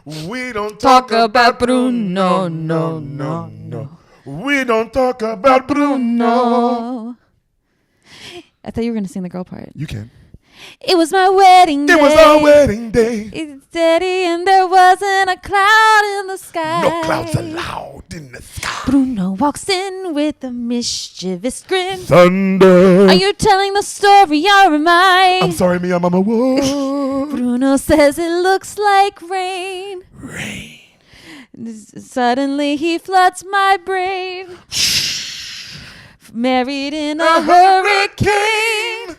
We don't talk about Bruno. No. We don't talk about Bruno. I thought you were going to sing the girl part. You can. It was my wedding day. It was our wedding day. It's steady and there wasn't a cloud in the sky. No clouds allowed in the sky. Bruno walks in with a mischievous grin. Thunder. Are you telling the story or am I? I'm sorry, me, mama. Whoa. Bruno says it looks like rain. Rain. Suddenly he floods my brain. Married in a hurricane.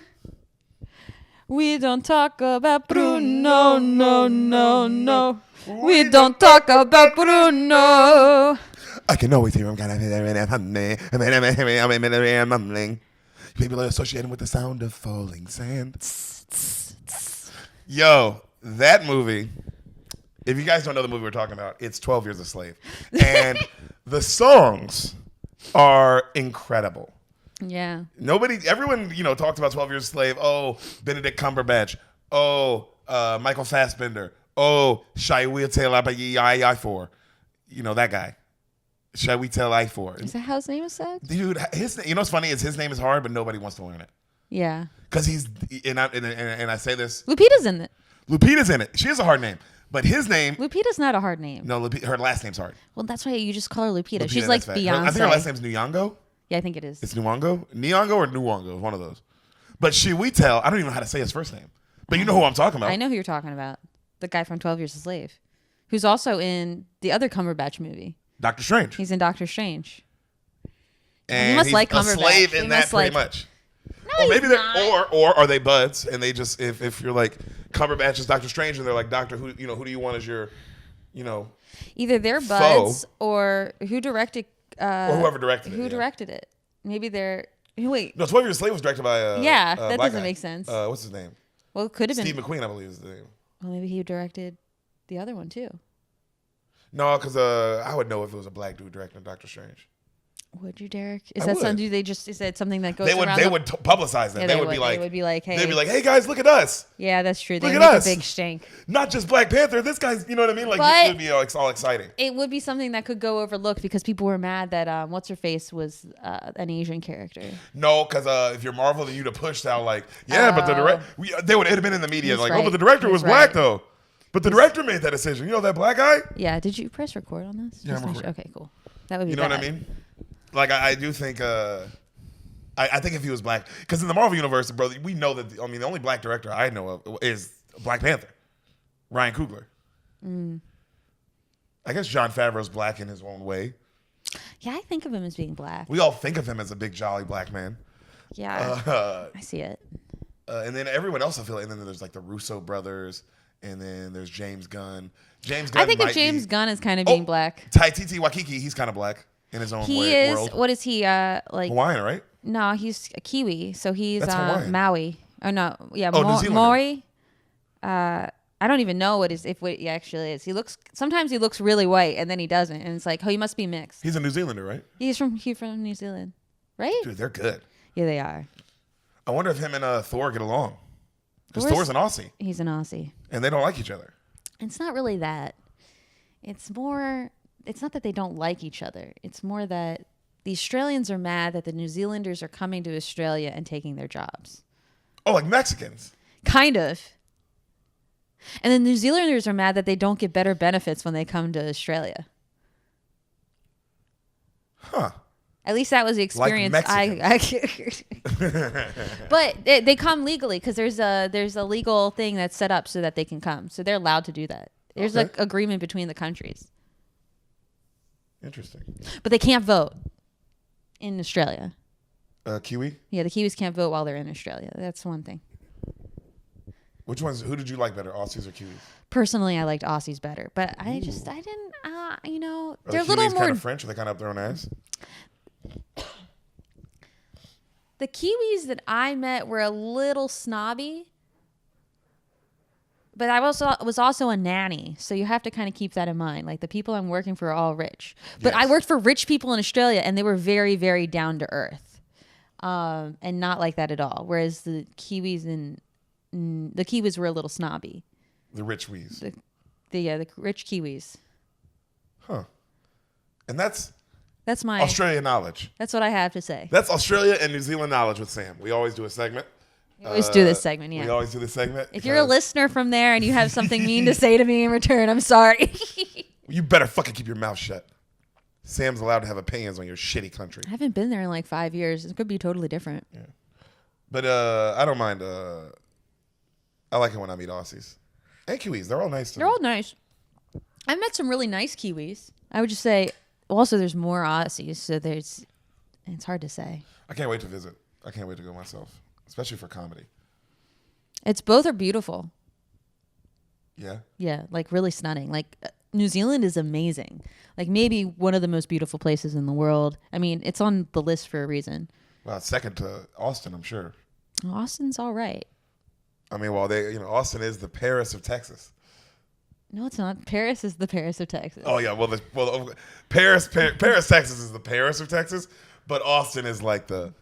We don't talk about Bruno, no. We don't talk about Bruno. I can always hear him kind of mumbling. People are associating with the sound of falling sand. Yo, that movie, if you guys don't know the movie we're talking about, it's 12 Years a Slave. And the songs are incredible. Yeah. Everyone, talked about 12 Years a Slave. Oh, Benedict Cumberbatch. Oh, Michael Fassbender. Oh, Shall We Tell I for? That guy. Shall We Tell I for? Is that how his name is said? Dude, what's funny is his name is hard, but nobody wants to learn it. Yeah. Because and I say this. Lupita's in it. Lupita's in it. She has a hard name. But his name. Lupita's not a hard name. No, her last name's hard. Well, that's why you just call her Lupita. She's that's like fact. Beyonce. I think her last name's Nyong'o. Yeah, I think it is. It's Nyong'o? Nyong'o or Nwongo? One of those. But Shall We Tell, I don't even know how to say his first name. But you know who I'm talking about. I know who you're talking about. The guy from 12 Years a Slave. Who's also in the other Cumberbatch movie. Doctor Strange. He's in Doctor Strange. And he must he's like a Cumberbatch. slave in that pretty much. No, maybe he's not. Or are they buds? And they just, if you're like, Cumberbatch is Doctor Strange and they're like, Doctor, who do you want as your, either they're buds or who directed. Or whoever directed it. Who directed it. Maybe they're... Wait. No, 12 Years a Slave was directed by that doesn't guy. make sense. What's his name? Well, it could have been... Steve McQueen, I believe is the name. Well, maybe he directed the other one, too. No, because I would know if it was a black dude directing Doctor Strange. Would you, Deric? Is that something that goes around? They would publicize that. Yeah, they would be like, hey. They'd be like, hey, guys, look at us. Yeah, that's true. Look at us. A big stink. Not just Black Panther. This guy's, you know what I mean? Like, it would be all exciting. It would be something that could go overlooked because people were mad that What's-Her-Face was an Asian character. No, because if you're Marvel, then you'd have pushed out like, but the director, it would have been in the media like, but the director was black though. But the director made that decision. You know that black guy? Yeah. Did you press record on this? Yeah, I'm recording. Okay, cool. That would be. You know what I mean? Like I do think. I think if he was black, because in the Marvel universe, bro, we know that. The only black director I know of is Black Panther, Ryan Coogler. I guess Jon Favreau's black in his own way. Yeah, I think of him as being black. We all think of him as a big jolly black man. Yeah, I see it. And then everyone else, I feel like, and then there's like the Russo brothers. And then there's James Gunn. I think of James Gunn as kind of being black. Taititi Waikiki, he's kind of black in his own world. He is. What is he? Like Hawaiian, right? No, he's a Kiwi. So he's Maui. Oh no, yeah, New Zealand. Maori. I don't even know what he actually is. Sometimes he looks really white, and then he doesn't, and it's like, oh, he must be mixed. He's a New Zealander, right? He's from New Zealand, right? Dude, they're good. Yeah, they are. I wonder if him and Thor get along. Because Thor's an Aussie. He's an Aussie, and they don't like each other. It's not really that. It's not that they don't like each other. It's more that the Australians are mad that the New Zealanders are coming to Australia and taking their jobs. Oh, like Mexicans? Kind of. And the New Zealanders are mad that they don't get better benefits when they come to Australia. Huh. At least that was the experience But they come legally because there's a legal thing that's set up so that they can come. So they're allowed to do that. There's an agreement between the countries. Interesting. But they can't vote in Australia. Kiwi? Yeah, the Kiwis can't vote while they're in Australia. That's one thing. Who did you like better, Aussies or Kiwis? Personally, I liked Aussies better. But I didn't, they're a little more... kind of French? Are they kind of up their own ass? The Kiwis that I met were a little snobby, but I was also a nanny, so you have to kind of keep that in mind. Like the people I'm working for are all rich, but I worked for rich people in Australia, and they were very, very down to earth, and not like that at all. Whereas the Kiwis were a little snobby. The rich wees. The rich Kiwis. Huh. And that's my Australia knowledge. That's what I have to say. That's Australia and New Zealand knowledge with Sam. We always do a segment. We always do this segment, yeah. We always do this segment. If you're a listener from there and you have something mean to say to me in return, I'm sorry. You better fucking keep your mouth shut. Sam's allowed to have opinions on your shitty country. I haven't been there in like 5 years. It could be totally different. Yeah. But I don't mind. I like it when I meet Aussies. And Kiwis. They're all nice to me. They're all nice. I've met some really nice Kiwis. I would just say, also there's more Aussies, so it's hard to say. I can't wait to visit. I can't wait to go myself, especially for comedy. Both are beautiful. Yeah? Yeah, like really stunning. Like New Zealand is amazing. Like maybe one of the most beautiful places in the world. I mean, it's on the list for a reason. Well, it's second to Austin, I'm sure. Austin's all right. I mean, Austin is the Paris of Texas. No, it's not. Paris is the Paris of Texas. Oh yeah, Paris, Texas is the Paris of Texas, but Austin is like the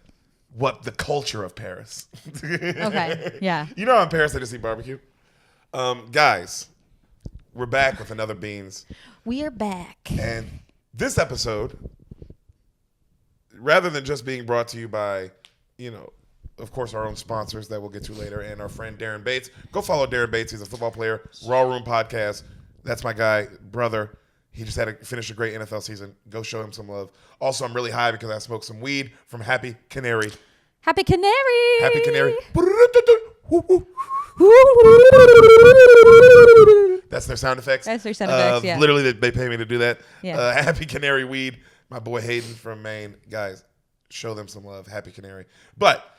culture of Paris. Okay, yeah. You know, in Paris they just eat barbecue. Guys, we're back with another Beans. We are back. And this episode, rather than just being brought to you by, of course, our own sponsors that we'll get to later, and our friend Darren Bates. Go follow Darren Bates. He's a football player. Raw Room Podcast. That's my guy, brother. He just finished a great NFL season. Go show him some love. Also, I'm really high because I smoked some weed from Happy Canary. Happy Canary. Happy Canary. That's their sound effects. That's their sound effects, yeah. Literally, they pay me to do that. Yeah. Happy Canary weed. My boy Hayden from Maine. Guys, show them some love. Happy Canary. But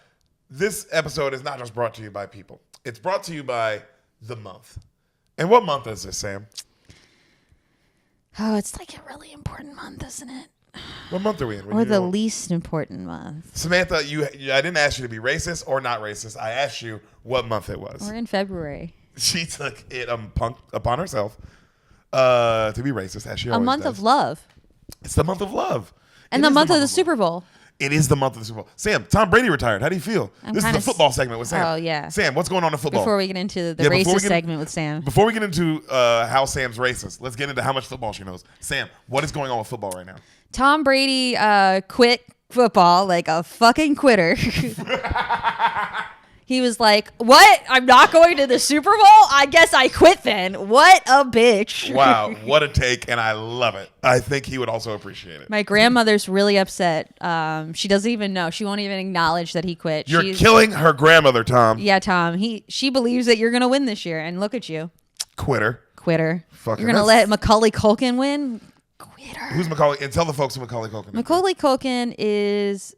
this episode is not just brought to you by people. It's brought to you by the month. And what month is this, Sam? Oh, it's like a really important month, isn't it? What month are we in? Or the least important month. Samantha, I didn't ask you to be racist or not racist. I asked you what month it was. We're in February. She took it upon herself to be racist, as she always does. A month of love. It's the month of love. And the month of the Super Bowl. It is the month of the Super Bowl. Sam, Tom Brady retired. How do you feel? This is the football segment with Sam. Oh, yeah. Sam, what's going on in football? Before we get into the racist segment with Sam. Before we get into how Sam's racist, let's get into how much football she knows. Sam, what is going on with football right now? Tom Brady quit football like a fucking quitter. He was like, what? I'm not going to the Super Bowl? I guess I quit then. What a bitch. Wow, what a take, and I love it. I think he would also appreciate it. My grandmother's really upset. She doesn't even know. She won't even acknowledge that he quit. You're killing her grandmother, Tom. Yeah, Tom. She believes that you're going to win this year, and look at you. Quitter. You're going to let Macaulay Culkin win? Quitter. Who's Macaulay? And tell the folks who Macaulay Culkin is. Macaulay Culkin is...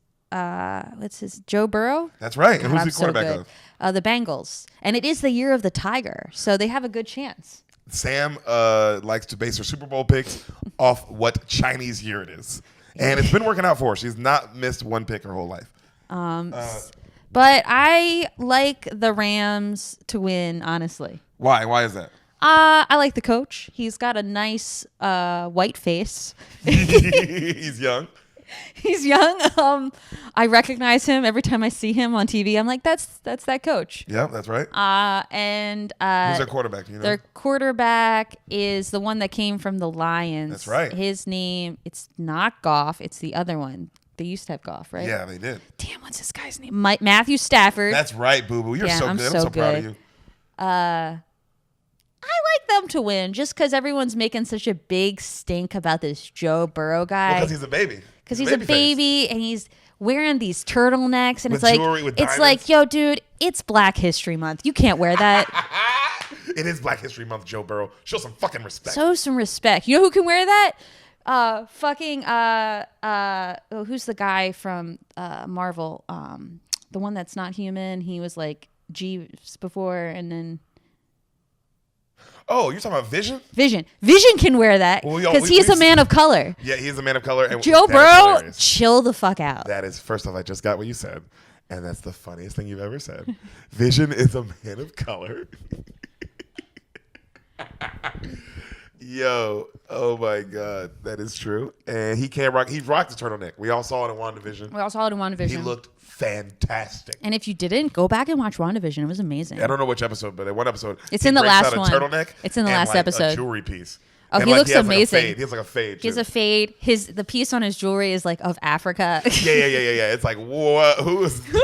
Joe Burrow? That's right. And who's the quarterback of? The Bengals. And it is the year of the Tiger, so they have a good chance. Sam likes to base her Super Bowl picks off what Chinese year it is. And it's been working out for her. She's not missed one pick her whole life. But I like the Rams to win, honestly. Why? Why is that? I like the coach. He's got a nice white face. He's young. He's young. I recognize him every time I see him on TV. I'm like, that's that coach. Yeah, that's right. And who's their quarterback? Do you know? Their quarterback is the one that came from the Lions. That's right. His name, it's not Goff. It's the other one. They used to have Goff, right? Yeah, they did. Damn, what's this guy's name? Matthew Stafford. That's right, Boo Boo. You're so good. I'm so proud of you. I like them to win just because everyone's making such a big stink about this Joe Burrow guy. Because he's a baby. Because he's a baby and he's wearing these turtlenecks and with it's jewelry, like it's like, yo, dude, it's Black History Month. You can't wear that. It is Black History Month, Joe Burrow. Show some fucking respect. Show some respect. You know who can wear that? Who's the guy from Marvel? The one that's not human. He was like Jeeves before and then. Oh, you're talking about Vision? Vision can wear that because he's a man of color. Yeah, he's a man of color. And Joe Burrow, chill the fuck out. That is, first off, I just got what you said, and that's the funniest thing you've ever said. Vision is a man of color. Yo, oh my God, that is true. And he can't rock. He rocked the turtleneck. We all saw it in WandaVision. We all saw it in WandaVision. He looked fantastic. And if you didn't, go back and watch WandaVision. It was amazing. I don't know which episode, but in one episode, it's in the last one. Turtleneck. It's in the last like episode. A jewelry piece. Oh, and he looks has amazing. Like he has like a fade. He has a fade. The piece on his jewelry is like of Africa. Yeah. It's like, what? Who is this?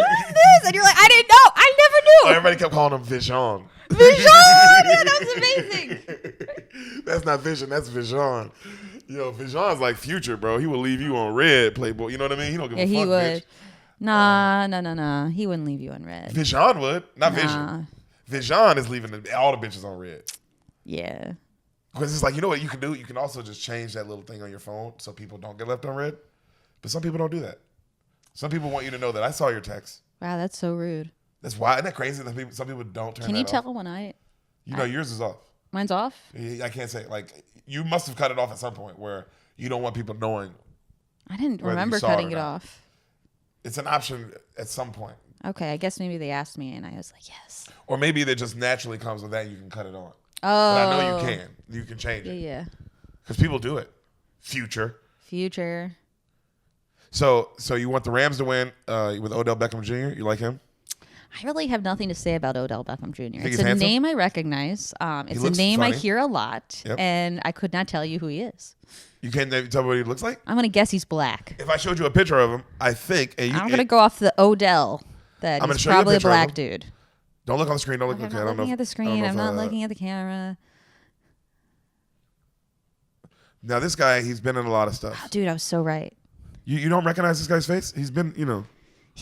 And you're like, I didn't know. I never knew. Oh, everybody kept calling him Vision. Vision! Yeah, that was amazing. That's not Vision. That's Vision. Yo, Vision's like Future, bro. He will leave you on red, Playboy. You know what I mean? He don't give a fuck, he would. Bitch. Nah. He wouldn't leave you on red. Vision would. Not Vision. Vision is leaving all the bitches on red. Yeah. Because it's like, you know what you can do? You can also just change that little thing on your phone so people don't get left on red. But some people don't do that. Some people want you to know that I saw your text. Wow, that's so rude. That's why. Isn't that crazy that some people don't turn Can that you off? tell when I... You know, yours is off. Mine's off? I can't say. Like, you must have cut it off at some point where you don't want people knowing. I didn't whether remember you saw cutting or it not. off. It's an option at some point. Okay, I guess maybe they asked me and I was like, yes. Or maybe that just naturally comes with that and you can cut it on. Oh. But I know you can. You can change it. Yeah. Because people do it. Future. So you want the Rams to win with Odell Beckham Jr.? You like him? I really have nothing to say about Odell Beckham Jr. It's he's a handsome? name I recognize. It's a looks name I funny. hear a lot, Yep. and I could not tell you who he is. You can't tell me what he looks like? I'm going to guess he's black. If I showed you a picture of him, I think... I'm going to go off the Odell. I'm gonna He's show you a probably a picture of black him. dude. Don't look on the screen. Don't look. Okay, Okay, I'm not looking at the screen. I'm not looking at the camera. Now, this guy, he's been in a lot of stuff. Oh, dude, I was so right. You don't recognize this guy's face? He's been, Yeah,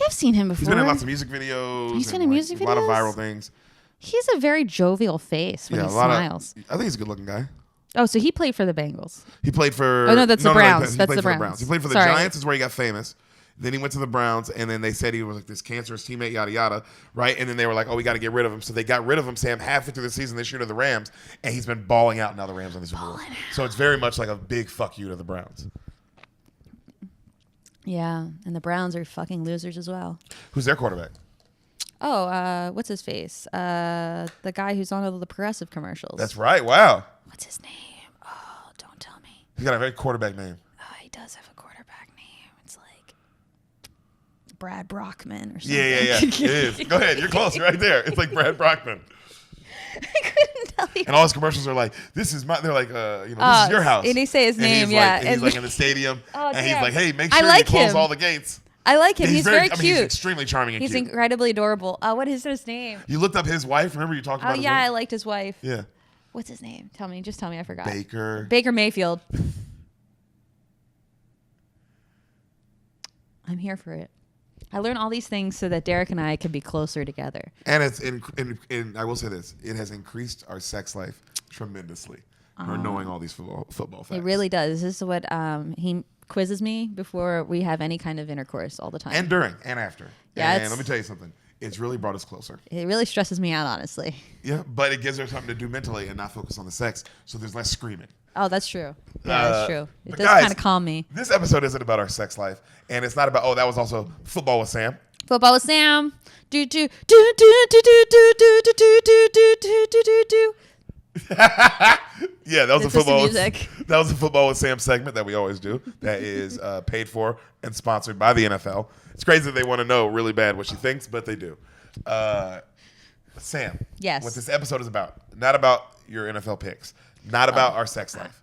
I've seen him before. he's been in lots of music videos. He's been and, in music A lot of videos? viral things. He's a very jovial face when he a lot smiles. I think he's a good-looking guy. Oh, so he played for the Bengals. He played for... Oh, no, that's the Browns. He That's played the for Browns. He played for the Sorry. Giants is where he got famous. Then he went to the Browns, and then they said he was like this cancerous teammate, yada, yada, right? And then they were like, oh, we got to get rid of him. So they got rid of him, Sam, halfway through the season this year to the Rams, and he's been balling out now the Rams on the Super Bowl. So it's very much like a big fuck you to the Browns. Yeah, and the Browns are fucking losers as well. Who's their quarterback? Oh, what's his face? The guy who's on all the Progressive commercials. That's right. Wow. What's his name? Oh, don't tell me. He's got a very quarterback name. Oh, he does have a quarterback name. It's like Brad Brockman or something. Yeah. It is. Go ahead. You're close. You're right there. It's like Brad Brockman. I couldn't tell you. And all his commercials are like, this is my, they're like, this is your house. And he say his name, he's yeah. Like, and he's like in the stadium. Oh, and he's damn. like, hey, make I sure like you close him. all the gates. I like him. And He's very cute. cute. He's extremely charming and He's cute. incredibly adorable. What is his name? You looked up his wife. Remember you talked about Oh, his yeah, wife? I liked his wife. Yeah. What's his name? Tell me. Just tell me. I forgot. Baker Mayfield. I'm here for it. I learn all these things so that Deric and I can be closer together. And it's I will say this: it has increased our sex life tremendously. We're knowing all these football facts. It really does. This is what he quizzes me before we have any kind of intercourse all the time. And during and after. Yeah, And let me tell you something. It's really brought us closer. It really stresses me out, honestly. Yeah, but it gives her something to do mentally and not focus on the sex. So there's less screaming. Oh, that's true. Yeah, that's true. It but does guys, kind of calm me. This episode isn't about our sex life, and it's not about. Oh, that was also football with Sam. Football with Sam. Do do do do do do do do do do do do do do do. Yeah, that was It's a just the football. music. That was a football with Sam segment that we always do. That is paid for and sponsored by the NFL. It's crazy that they want to know really bad what she thinks, but they do. Sam. Yes. What this episode is about? Not about your NFL picks. Not about our sex life.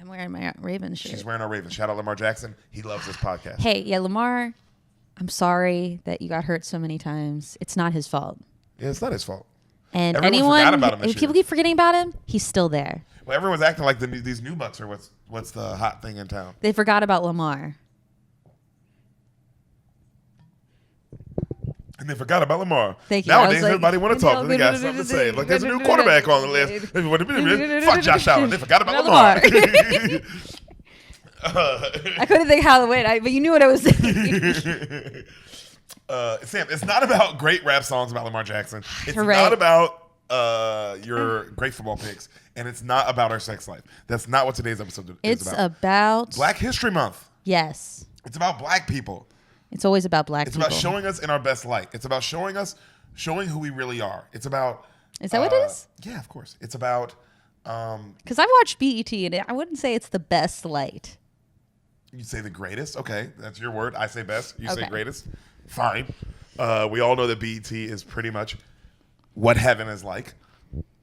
I'm wearing my Ravens shirt. She's wearing our Ravens. Shout out Lamar Jackson. He loves this podcast. Hey, yeah, Lamar, I'm sorry that you got hurt so many times. It's not his fault. Yeah, it's not his fault. And Everyone forgot about him this if people year. keep forgetting about him, he's still there. Well, everyone's acting like these new bucks are what's the hot thing in town. They forgot about Lamar. And they forgot about Lamar. Thank you. Nowadays, I was like, everybody want to talk. They got something to say. Like, there's a new quarterback on the list. Fuck Josh Allen. They forgot about Lamar. I couldn't think how to win, but you knew what I was saying. Sam, it's not about great rap songs about Lamar Jackson. It's Right. not about your great football picks. And it's not about our sex life. That's not what today's episode is It's about. about Black History Month. Yes. It's about black people. It's always about black It's people. about showing us in our best light. It's about showing who we really are. It's about... Is that what it is? Yeah, of course. It's about Because I've watched BET, and I wouldn't say it's the best light. You say the greatest? Okay, that's your word. I say best. You say Okay. greatest. Fine. We all know that BET is pretty much what heaven is like.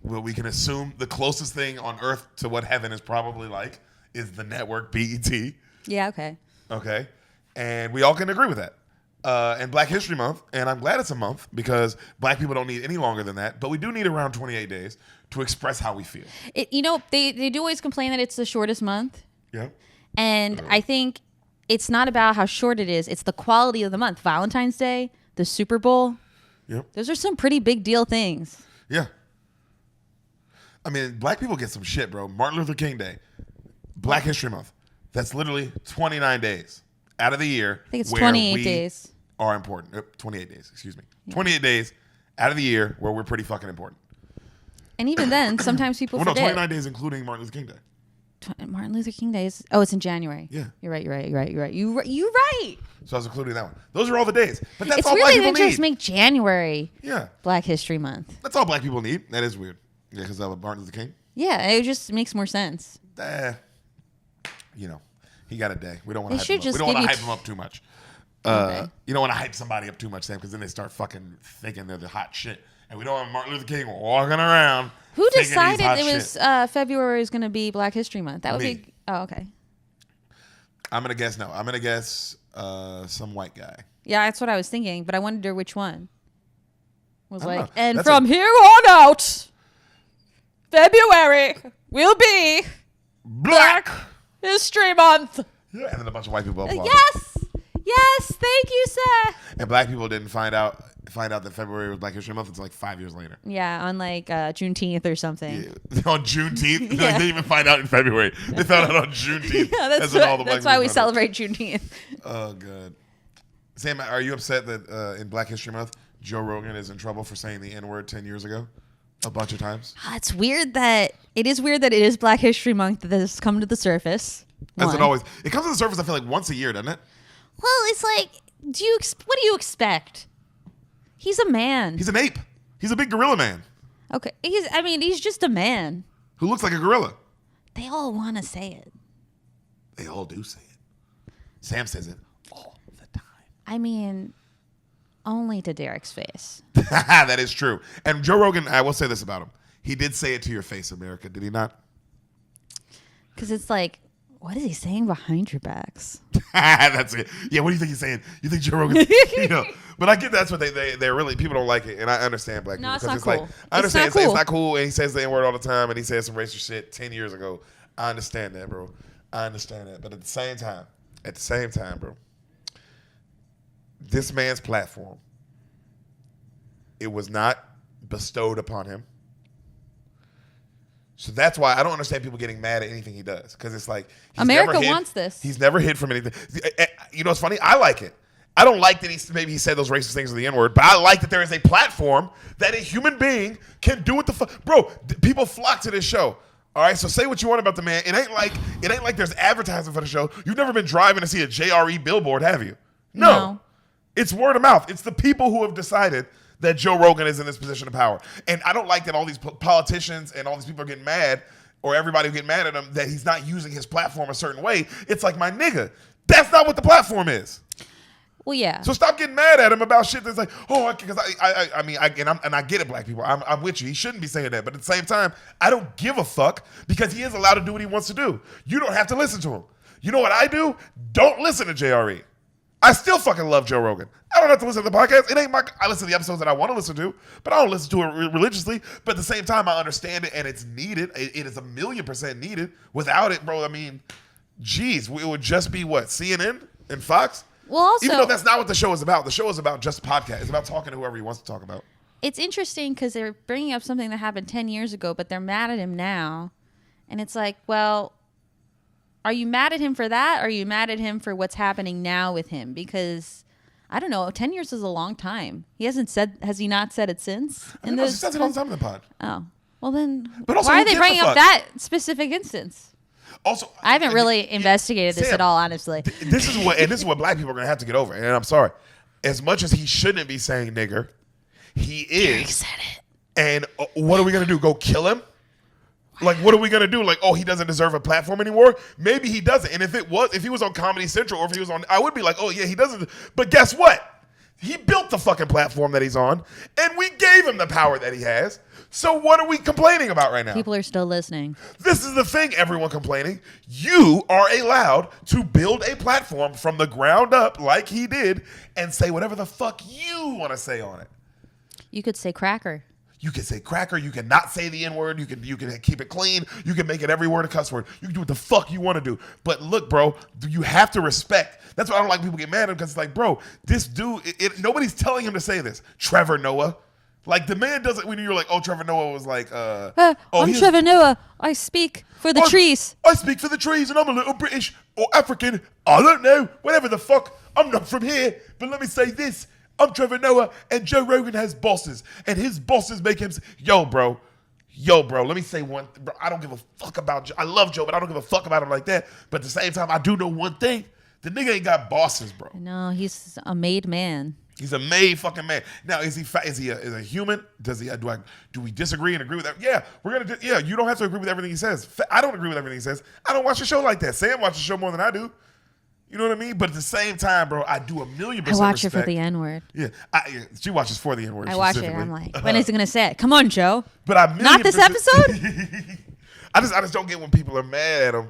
Well, we can assume the closest thing on earth to what heaven is probably like is the network BET. Yeah, okay. Okay, and we all can agree with that. And Black History Month, and I'm glad it's a month because Black people don't need any longer than that, but we do need around 28 days to express how we feel. They do always complain that it's the shortest month. Yeah. And I think it's not about how short it is. It's the quality of the month. Valentine's Day, the Super Bowl. Yep. Those are some pretty big deal things. Yeah. I mean, Black people get some shit, bro. Martin Luther King Day, Black History Month. That's literally 29 days out of the year. I think it's where 28 we days. Are important. 28 days, excuse me. Yeah. 28 days out of the year where we're pretty fucking important. And even then, sometimes people well, no, forget. 29 days including Martin Luther King Day. Martin Luther King Day is... Oh, it's in January. Yeah. You're right. You're right. So I was including that one. Those are all the days. But that's It's all weird Black they people didn't need. just make January Black History Month. That's all Black people need. That is weird. Yeah, because of Martin Luther King. Yeah, it just makes more sense. You know, he got a day. We don't want They to hype him up. should We just don't want to give hype you him up too much. Okay. You don't want to hype somebody up too much, Sam, because then they start fucking thinking they're the hot shit. And we don't want Martin Luther King walking around. Who thinking he's decided hot it was shit. February is going to be Black History Month? That would Me. be... Oh, okay. I'm going to guess no. I'm going to guess some white guy. Yeah, that's what I was thinking, but I wonder which one. Was I don't like, know. and That's from here on out, February will be Black History Month. Yeah, and then a bunch of white people applaud. Yes, thank you, sir. And Black people didn't find out that February was Black History Month until like 5 years later. Yeah, on like Juneteenth or something. Yeah. On Juneteenth? Yeah. Like, they didn't even find out in February. They found out on Juneteenth. Yeah, that's why we celebrate Juneteenth. Oh, good. Sam, are you upset that in Black History Month, Joe Rogan is in trouble for saying the N-word 10 years ago? A bunch of times? It's weird that it is Black History Month that has come to the surface. As it always. It comes to the surface, I feel like, once a year, doesn't it? Well, it's like, what do you expect? He's a man. He's an ape. He's a big gorilla man. Okay. He's just a man. Who looks like a gorilla. They all want to say it. They all do say it. Sam says it all the time. I mean, only to Deric's face. That is true. And Joe Rogan, I will say this about him. He did say it to your face, America, did he not? Because it's like, what is he saying behind your backs? That's it. Yeah, what do you think he's saying? You think Joe Rogan? But I get that's what they're really, people don't like it, and I understand Black people. No, it's because not like, cool. I understand It's not it's not cool, and he says the N-word all the time, and he says some racist shit 10 years ago. I understand that, bro. I understand that. But at the same time, bro, this man's platform, it was not bestowed upon him. So that's why I don't understand people getting mad at anything he does. Because it's like, America wants this. He's never hid from anything. You know what's funny? I like it. I don't like that he said those racist things with the N-word, but I like that there is a platform that a human being can do what the fuck. Bro, people flock to this show. All right, so say what you want about the man. It ain't like there's advertising for the show. You've never been driving to see a JRE billboard, have you? No. It's word of mouth. It's the people who have decided that Joe Rogan is in this position of power. And I don't like that all these politicians and all these people are getting mad, or everybody get mad at him, that he's not using his platform a certain way. It's like, my nigga, that's not what the platform is. Well, yeah. So stop getting mad at him about shit that's like, because I get it, Black people. I'm with you. He shouldn't be saying that. But at the same time, I don't give a fuck, because he is allowed to do what he wants to do. You don't have to listen to him. You know what I do? Don't listen to JRE. I still fucking love Joe Rogan. I don't have to listen to the podcast. I listen to the episodes that I want to listen to, but I don't listen to it religiously. But at the same time, I understand it, and it's needed. It is 1,000,000% needed. Without it, bro, I mean, geez, it would just be what? CNN and Fox? Well, also, even though that's not what the show is about. The show is about just a podcast. It's about talking to whoever he wants to talk about. It's interesting because they're bringing up something that happened 10 years ago, but they're mad at him now. And it's like, well, are you mad at him for that? Or are you mad at him for what's happening now with him? Because, I don't know, 10 years is a long time. Has he not said it since? He says it all the time in the pod. Oh. Well then, but also, why are they bringing up that specific instance? Also, I haven't really investigated this at all, honestly. This is what Black people are going to have to get over. And I'm sorry. As much as he shouldn't be saying nigger, he is. Deric said it. And what are we going to do? Go kill him? Like, what are we gonna do? Like, oh, he doesn't deserve a platform anymore. Maybe he doesn't. And if he was on Comedy Central, or if he was on, I would be like, oh yeah, he doesn't. But guess what? He built the fucking platform that he's on, and we gave him the power that he has. So what are we complaining about right now? People are still listening. This is the thing, everyone complaining. You are allowed to build a platform from the ground up like he did and say whatever the fuck you want to say on it. You could say cracker. You can say cracker. You can not say the N-word. You can keep it clean. You can make it every word a cuss word. You can do what the fuck you want to do. But look, bro, you have to respect. That's why I don't like people get mad at him, because it's like, bro, this dude, nobody's telling him to say this. Trevor Noah. Like, the man doesn't, when you're like, oh, Trevor Noah was like, I'm Trevor Noah. I speak for the trees. I speak for the trees, and I'm a little British or African. I don't know. Whatever the fuck. I'm not from here. But let me say this. I'm Trevor Noah, and Joe Rogan has bosses, and his bosses make him. Yo, bro. Let me say one. Bro, I don't give a fuck about Joe. I love Joe, but I don't give a fuck about him like that. But at the same time, I do know one thing: the nigga ain't got bosses, bro. No, he's a made man. He's a made fucking man. Now, is he a human? Does he? Do we disagree and agree with that? Yeah, we're gonna. Yeah, you don't have to agree with everything he says. I don't agree with everything he says. I don't watch a show like that. Sam watches the show more than I do. You know what I mean? But at the same time, bro, I do 1,000,000% I watch respect. it for the N-word. Yeah, she watches for the N-word. I watch it. I'm like, when is he gonna say it? Come on, Joe. But I not this episode. I just don't get when people are mad at him,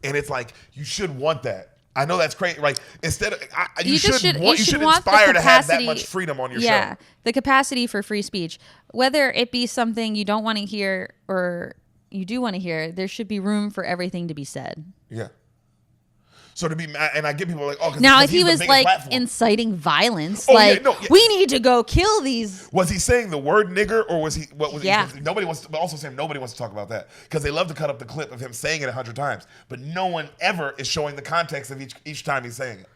and it's like, you should want that. I know that's crazy. Like, instead of you should inspire to have that much freedom on your show. Yeah, the capacity for free speech, whether it be something you don't want to hear or you do want to hear, there should be room for everything to be said. Yeah. So to be mad, and I get people like, oh, now if he was like inciting violence, we need to go kill these. Was he saying the word nigger, or was he? What was he? Nobody wants to. But also, Sam, nobody wants to talk about that, because they love to cut up the clip of him saying it 100 times, but no one ever is showing the context of each time he's saying it.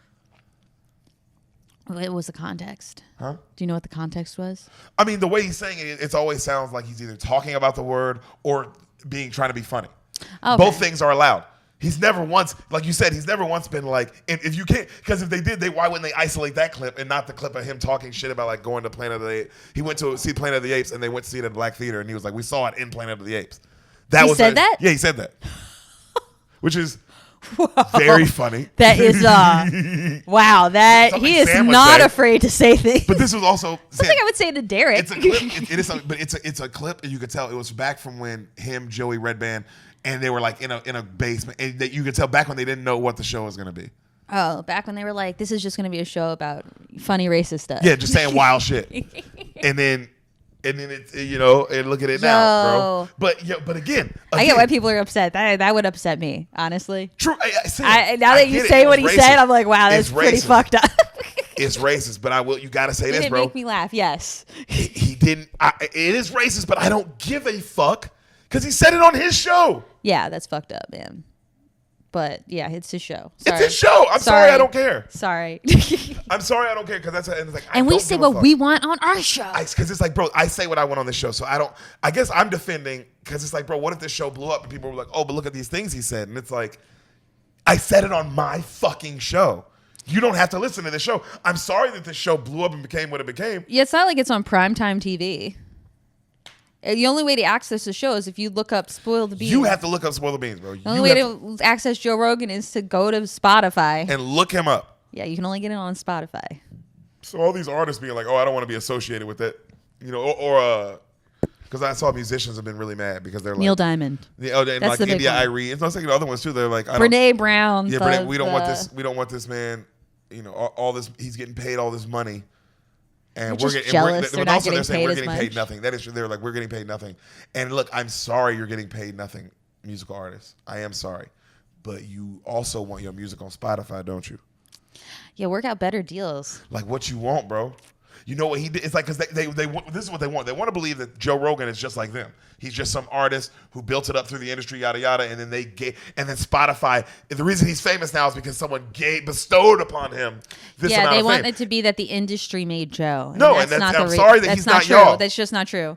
What was the context? Huh? Do you know what the context was? I mean, the way he's saying it, it always sounds like he's either talking about the word or trying to be funny. Okay. Both things are allowed. He's never once, like you said, he's never once been like, if you can't, because if they did, why wouldn't they isolate that clip and not the clip of him talking shit about like going to Planet of the Apes? He went to see Planet of the Apes, and they went to see it at Black Theater, and he was like, we saw it in Planet of the Apes. He said that? Yeah, he said that. Which is very funny. That is, wow, he is not afraid to say things. But this was also something I would say to Deric. It's a clip, but it's a clip, and you could tell it was back from when him, Joey Redband, and they were like in a basement, and you could tell back when they didn't know what the show was going to be. Oh, back when they were like, this is just going to be a show about funny racist stuff. Yeah, just saying wild shit. And then it's, and look at it now, bro. But again, I get why people are upset. That would upset me, honestly. True. Now that you say what he said, I'm like, wow, that's pretty fucked up. It's racist, but you got to say this, bro. It didn't make me laugh. Yes. He didn't. It is racist, but I don't give a fuck. Because he said it on his show. Yeah, that's fucked up, man. But yeah, it's his show. Sorry. It's his show. I'm sorry, I don't care. Sorry. I'm sorry, I don't care, because that's it's like. And we say what we want on our show. Because it's like, bro, I say what I want on this show, so I don't. I guess I'm defending, because it's like, bro, what if this show blew up and people were like, oh, but look at these things he said, and it's like, I said it on my fucking show. You don't have to listen to the show. I'm sorry that this show blew up and became what it became. Yeah, it's not like it's on primetime TV. The only way to access the show is if you look up Spoil the Beans. You have to look up Spoil the Beans, bro. The only way to access Joe Rogan is to go to Spotify. And look him up. Yeah, you can only get it on Spotify. So all these artists being like, oh, I don't want to be associated with it. Or because I saw musicians have been really mad because they're like. Neil Diamond. And like India Irene. It's not saying the other ones too. They're like. Brene Brown. Yeah, Brene, we don't want this. We don't want this man, all this. He's getting paid all this money. And we're getting jealous. They're saying we're getting paid nothing. That is true. They're like, we're getting paid nothing. And look, I'm sorry you're getting paid nothing, musical artists. I am sorry. But you also want your music on Spotify, don't you? Yeah, work out better deals. Like what you want, bro. You know what he did? It's like, because they this is what they want. They want to believe that Joe Rogan is just like them. He's just some artist who built it up through the industry, yada yada, and then and then Spotify. The reason he's famous now is because someone bestowed upon him this amount of fame. Yeah, they want it to be that the industry made Joe. No, and I'm sorry that he's not y'all. That's just not true.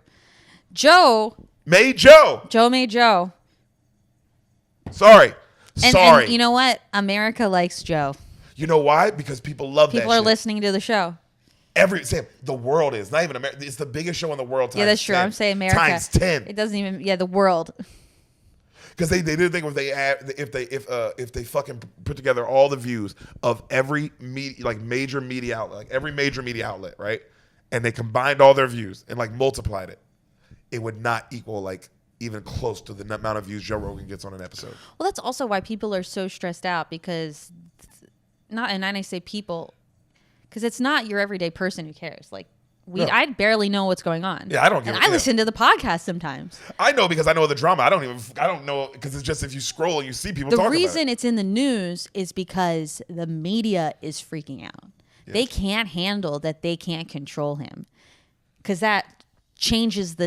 Joe made Joe. Joe made Joe. Sorry. And you know what? America likes Joe. You know why? Because people love that shit. People are listening to the show. The world is not even America. It's the biggest show in the world. Yeah, that's true. I'm saying America times 10. It doesn't even. Yeah, the world. Because they did think if they fucking put together all the views of every major media outlet, like every major media outlet, right, and they combined all their views and like multiplied it, it would not equal like even close to the amount of views Joe Rogan gets on an episode. Well, that's also why people are so stressed out because and I say people because it's not your everyday person who cares. Like I barely know what's going on. Yeah, I don't give a I listen to the podcast sometimes. I know because I know the drama. I don't know because it's just if you scroll and you see people talking about it. The reason it's in the news is because the media is freaking out. Yes. They can't handle that they can't control him because that changes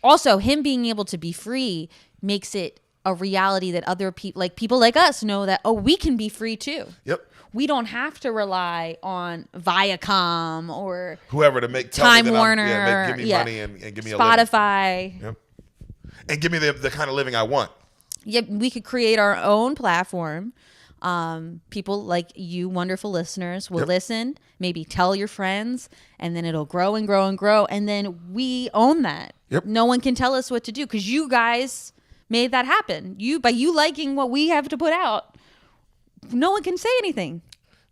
also him being able to be free makes it a reality that other people like us know that, we can be free too. Yep. We don't have to rely on Viacom or whoever to make Time Warner. Give me money and give me Spotify. A living. Yep. And give me the kind of living I want. Yep. We could create our own platform. People like you, wonderful listeners, will listen, maybe tell your friends, and then it'll grow and grow and grow. And then we own that. Yep. No one can tell us what to do because you guys made that happen. By you liking what we have to put out, no one can say anything.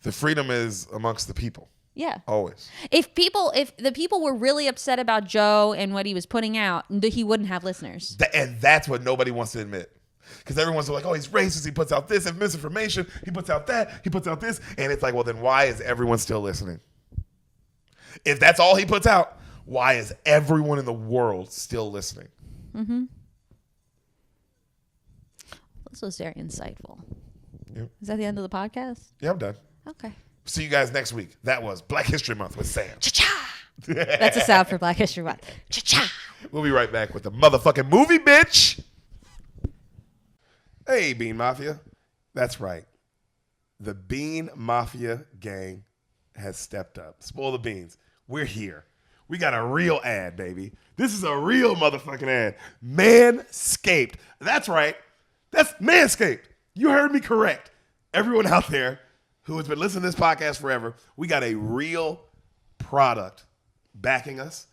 The freedom is amongst the people. Yeah. Always. If the people were really upset about Joe and what he was putting out, he wouldn't have listeners. And that's what nobody wants to admit. Because everyone's like, he's racist. He puts out this and misinformation. He puts out that. He puts out this. And it's like, well, then why is everyone still listening? If that's all he puts out, why is everyone in the world still listening? Mm-hmm. This was very insightful. Yep. Is that the end of the podcast? Yeah, I'm done. Okay. See you guys next week. That was Black History Month with Sam. Cha-cha! That's a sound for Black History Month. Cha-cha! We'll be right back with the motherfucking movie, bitch. Hey, Bean Mafia. That's right. The Bean Mafia gang has stepped up. Spoil the beans. We're here. We got a real ad, baby. This is a real motherfucking ad. Manscaped. That's right. That's Manscaped. You heard me correct. Everyone out there who has been listening to this podcast forever, we got a real product backing us,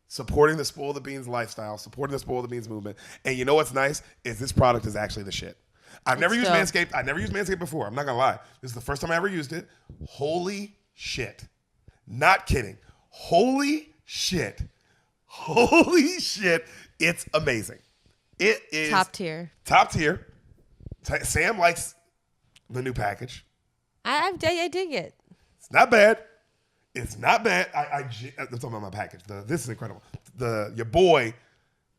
supporting the Spoil the Beans lifestyle, supporting the Spoil the Beans movement. And you know what's nice is this product is actually the shit. I've never used Manscaped. I've never used Manscaped before. I'm not going to lie. This is the first time I ever used it. Holy shit. Not kidding. Holy shit. Holy shit. It's amazing. It is top tier. Top tier. Sam likes the new package. I dig it. It's not bad. It's not bad. I'm talking about my package. This is incredible. Your boy,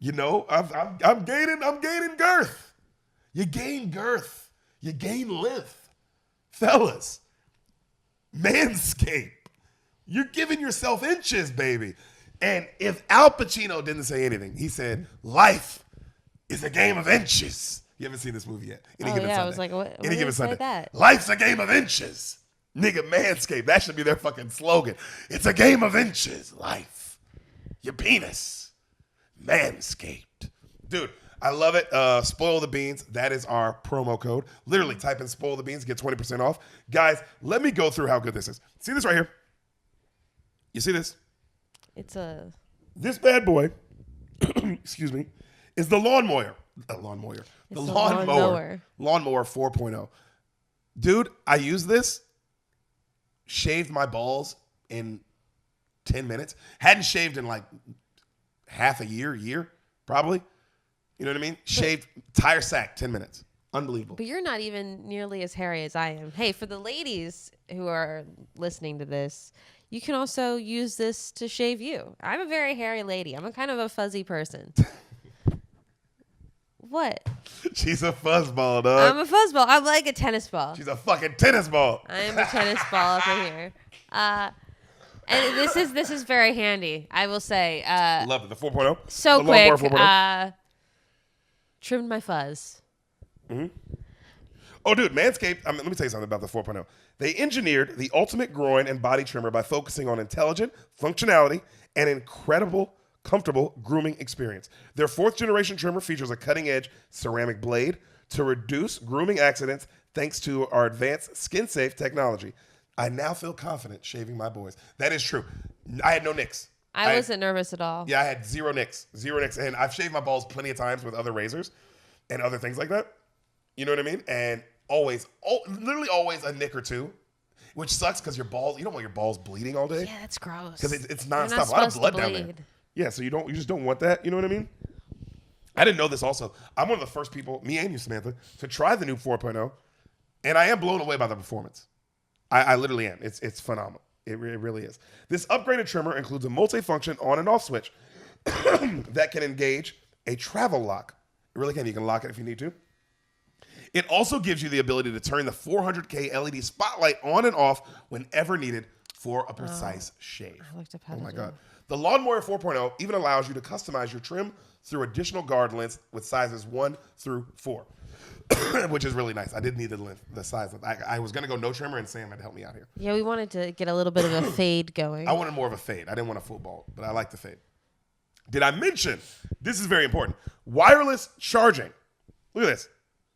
I'm gaining girth. You gain girth. You gain length. Fellas, Manscaped. You're giving yourself inches, baby. And if Al Pacino didn't say anything, he said, life is a game of inches. You haven't seen this movie yet. I was like, what? Any given Sunday. That? Life's a game of inches. Nigga, Manscaped. That should be their fucking slogan. It's a game of inches. Life. Your penis. Manscaped. Dude, I love it. Spoil the Beans. That is our promo code. Literally type in Spoil the Beans. Get 20% off. Guys, let me go through how good this is. See this right here? You see this? This bad boy, excuse me, is the lawnmower. Lawnmower 4.0. Dude, I use this, shaved my balls in 10 minutes. Hadn't shaved in like half a year, probably. You know what I mean? Shaved, tire sack, 10 minutes. Unbelievable. But you're not even nearly as hairy as I am. Hey, for the ladies who are listening to this, you can also use this to shave you. I'm a very hairy lady. I'm a kind of a fuzzy person. What? She's a fuzzball, dog. I'm a fuzzball. I'm like a tennis ball. She's a fucking tennis ball. I am a tennis ball up in here. And this is very handy, I will say. Love it. The 4.0. So the quick. 4.0. Trimmed my fuzz. Mm-hmm. Oh, dude, Manscaped, let me tell you something about the 4.0. They engineered the ultimate groin and body trimmer by focusing on intelligent functionality and incredible, comfortable grooming experience. Their 4th generation trimmer features a cutting-edge ceramic blade to reduce grooming accidents thanks to our advanced skin-safe technology. I now feel confident shaving my boys. That is true. I had no nicks. I wasn't nervous at all. Yeah, I had zero nicks. And I've shaved my balls plenty of times with other razors. and other things like that. You know what I mean? And literally always a nick or two, which sucks because your balls, you don't want your balls bleeding all day. Yeah, that's gross. Because it's You're nonstop. not A lot of supposed blood to down there. bleed. Yeah, so you just don't want that. You know what I mean? I didn't know this also. I'm one of the first people, me and you, Samantha, to try the new 4.0, and I am blown away by the performance. I literally am. It's phenomenal. It really is. This upgraded trimmer includes a multi-function on and off switch that can engage a travel lock. It really can. You can lock it if you need to. It also gives you the ability to turn the 400K LED spotlight on and off whenever needed for a precise shave. I looked up how Oh to my do God. it. The Lawnmower 4.0 even allows you to customize your trim through additional guard lengths with sizes 1 through 4, which is really nice. I did need the size. I was going to go no trimmer, and Sam had to help me out here. Yeah, we wanted to get a little bit of a fade going. I wanted more of a fade. I didn't want a football, but I like the fade. Did I mention, this is very important, wireless charging. Look at this.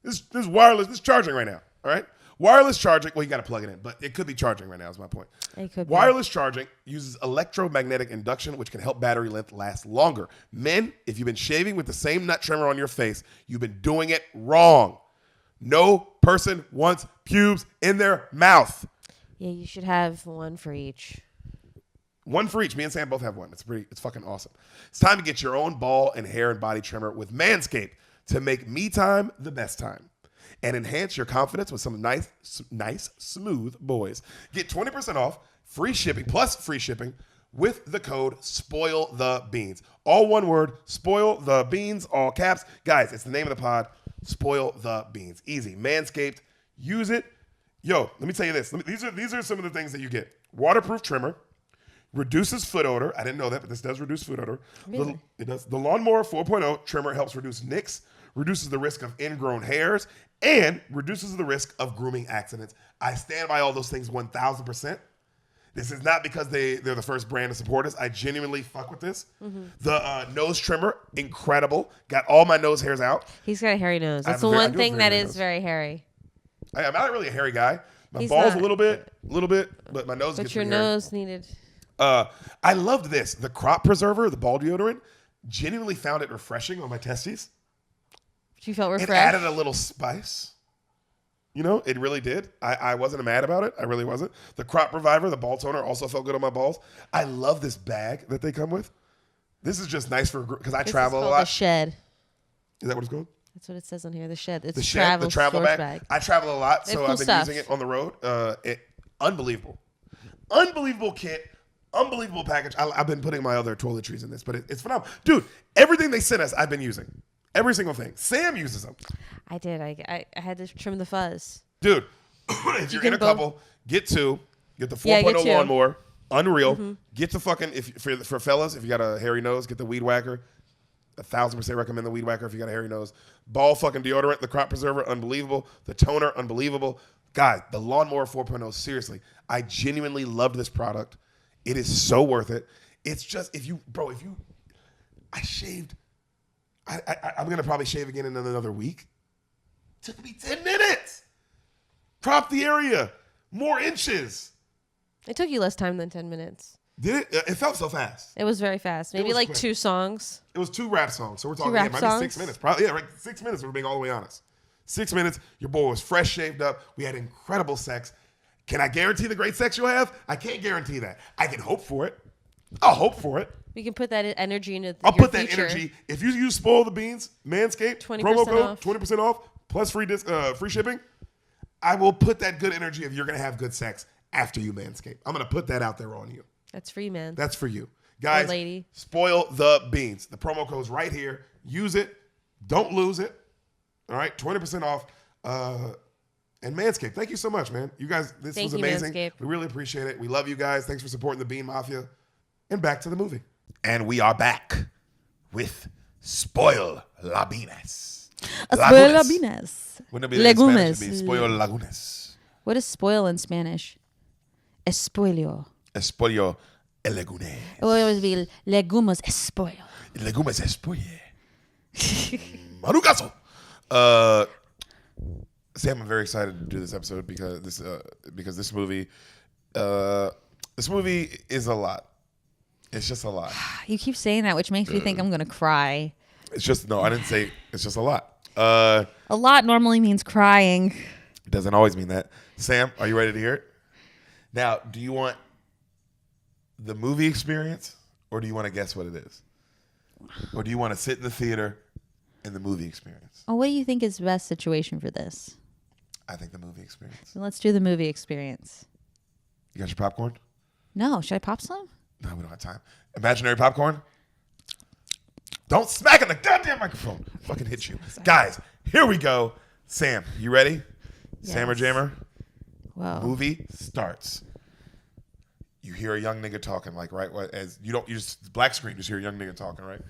This is wireless. This is charging right now, all right? Wireless charging, well, you got to plug it in, but it could be charging right now is my point. It could be. Wireless charging uses electromagnetic induction, which can help battery length last longer. Men, if you've been shaving with the same nut trimmer on your face, you've been doing it wrong. No person wants pubes in their mouth. Yeah, you should have one for each. One for each. Me and Sam both have one. It's fucking awesome. It's time to get your own ball and hair and body trimmer with Manscaped to make me time the best time and enhance your confidence with some nice, smooth boys. Get 20% off, free shipping with the code SPOILTHEBEANS. All one word, Spoil the Beans, all caps. Guys, it's the name of the pod, Spoil the Beans. Easy. Manscaped, use it. Yo, let me tell you this. These are some of the things that you get. Waterproof trimmer, reduces foot odor. I didn't know that, but this does reduce foot odor. Really? It does. The Lawnmower 4.0 trimmer helps reduce nicks, reduces the risk of ingrown hairs, and reduces the risk of grooming accidents. I stand by all those things 1,000%. This is not because they're the first brand to support us. I genuinely fuck with this. Mm-hmm. The nose trimmer, incredible. Got all my nose hairs out. He's got a hairy nose. That's the I one do thing have a that very is nose. very hairy. I'm not really a hairy guy. My He's balls not. a little bit, but my nose But gets your pretty hairy. nose needed. I loved this. The crop preserver, the ball deodorant, genuinely found it refreshing on my testes. You felt It refreshed. added a little spice. You know, it really did. I wasn't mad about it. I really wasn't. The crop reviver, the ball toner, also felt good on my balls. I love this bag that they come with. This is just nice for, because I This travel is a called lot. The Shed. Is that what it's called? That's what it says on here. The Shed. It's The shed, the travel storage bag. I travel a lot, They so have cool I've been stuff. using it on the road. Unbelievable. Unbelievable kit. Unbelievable package. I've been putting my other toiletries in this, but it's phenomenal. Dude, everything they sent us, I've been using. Every single thing. Sam uses them. I did. I had to trim the fuzz. Dude, if you're in a can couple, get two. Get the 4.0 Yeah, get two. lawnmower. Unreal. Get the fucking, for fellas, if you got a hairy nose, get the weed whacker. 1,000% recommend the weed whacker if you got a hairy nose. Ball fucking deodorant, the crop preserver, unbelievable. The toner, unbelievable. God, the Lawnmower 4.0, seriously. I genuinely loved this product. It is so worth it. It's just, I shaved. I'm going to probably shave again in another week. Took me 10 minutes. Crop the area. More inches. It took you less time than 10 minutes. Did it? It felt so fast. It was very fast. Maybe was like quick. 2 songs. It was 2 rap songs. So we're talking, rap it might be 6 songs? minutes. Probably, yeah, right. 6 minutes, if we're being all the way honest. 6 minutes. Your boy was fresh shaved up. We had incredible sex. Can I guarantee the great sex you'll have? I can't guarantee that. I can hope for it. I'll hope for it. We can put that energy into I'll your put that future. energy. If you use Spoil the Beans, Manscaped, 20% promo code, off. 20% off, plus free shipping, I will put that good energy if you're going to have good sex after you Manscaped. I'm going to put that out there on you. That's free, man. That's for you. Guys, lady. Spoil the Beans. The promo code's right here. Use it. Don't lose it. All right, 20% off. And Manscaped, thank you so much, man. You guys, this Thank was you, amazing. Manscaped. We really appreciate it. We love you guys. Thanks for supporting the Bean Mafia. And back to the movie. And we are back with Spoil la Beans. Spoil la beans. Wouldn't it be in Spanish? Legumes. It'd be Spoil lagunes. What is spoil in Spanish? Espoilio. Espolio legunes. It would always be legumes espoilio. Legumes espoye. Manucaso. Sam, I'm very excited to do this episode because this movie is a lot. It's just a lot. You keep saying that, which makes me think I'm going to cry. It's just, no, I didn't say it's just a lot. A lot normally means crying. It doesn't always mean that. Sam, are you ready to hear it? Now, do you want the movie experience or do you want to guess what it is? Or do you want to sit in the theater in the movie experience? Oh, what do you think is the best situation for this? I think the movie experience. So let's do the movie experience. You got your popcorn? No, should I pop some? No, we don't have time. Imaginary popcorn? Don't smack on the goddamn microphone. Fucking hit you. Guys, here we go. Sam, you ready? Yes. Sammer Jammer? Whoa. Movie starts. You hear a young nigga talking, like, right? As you just black screen, just hear a young nigga talking, right?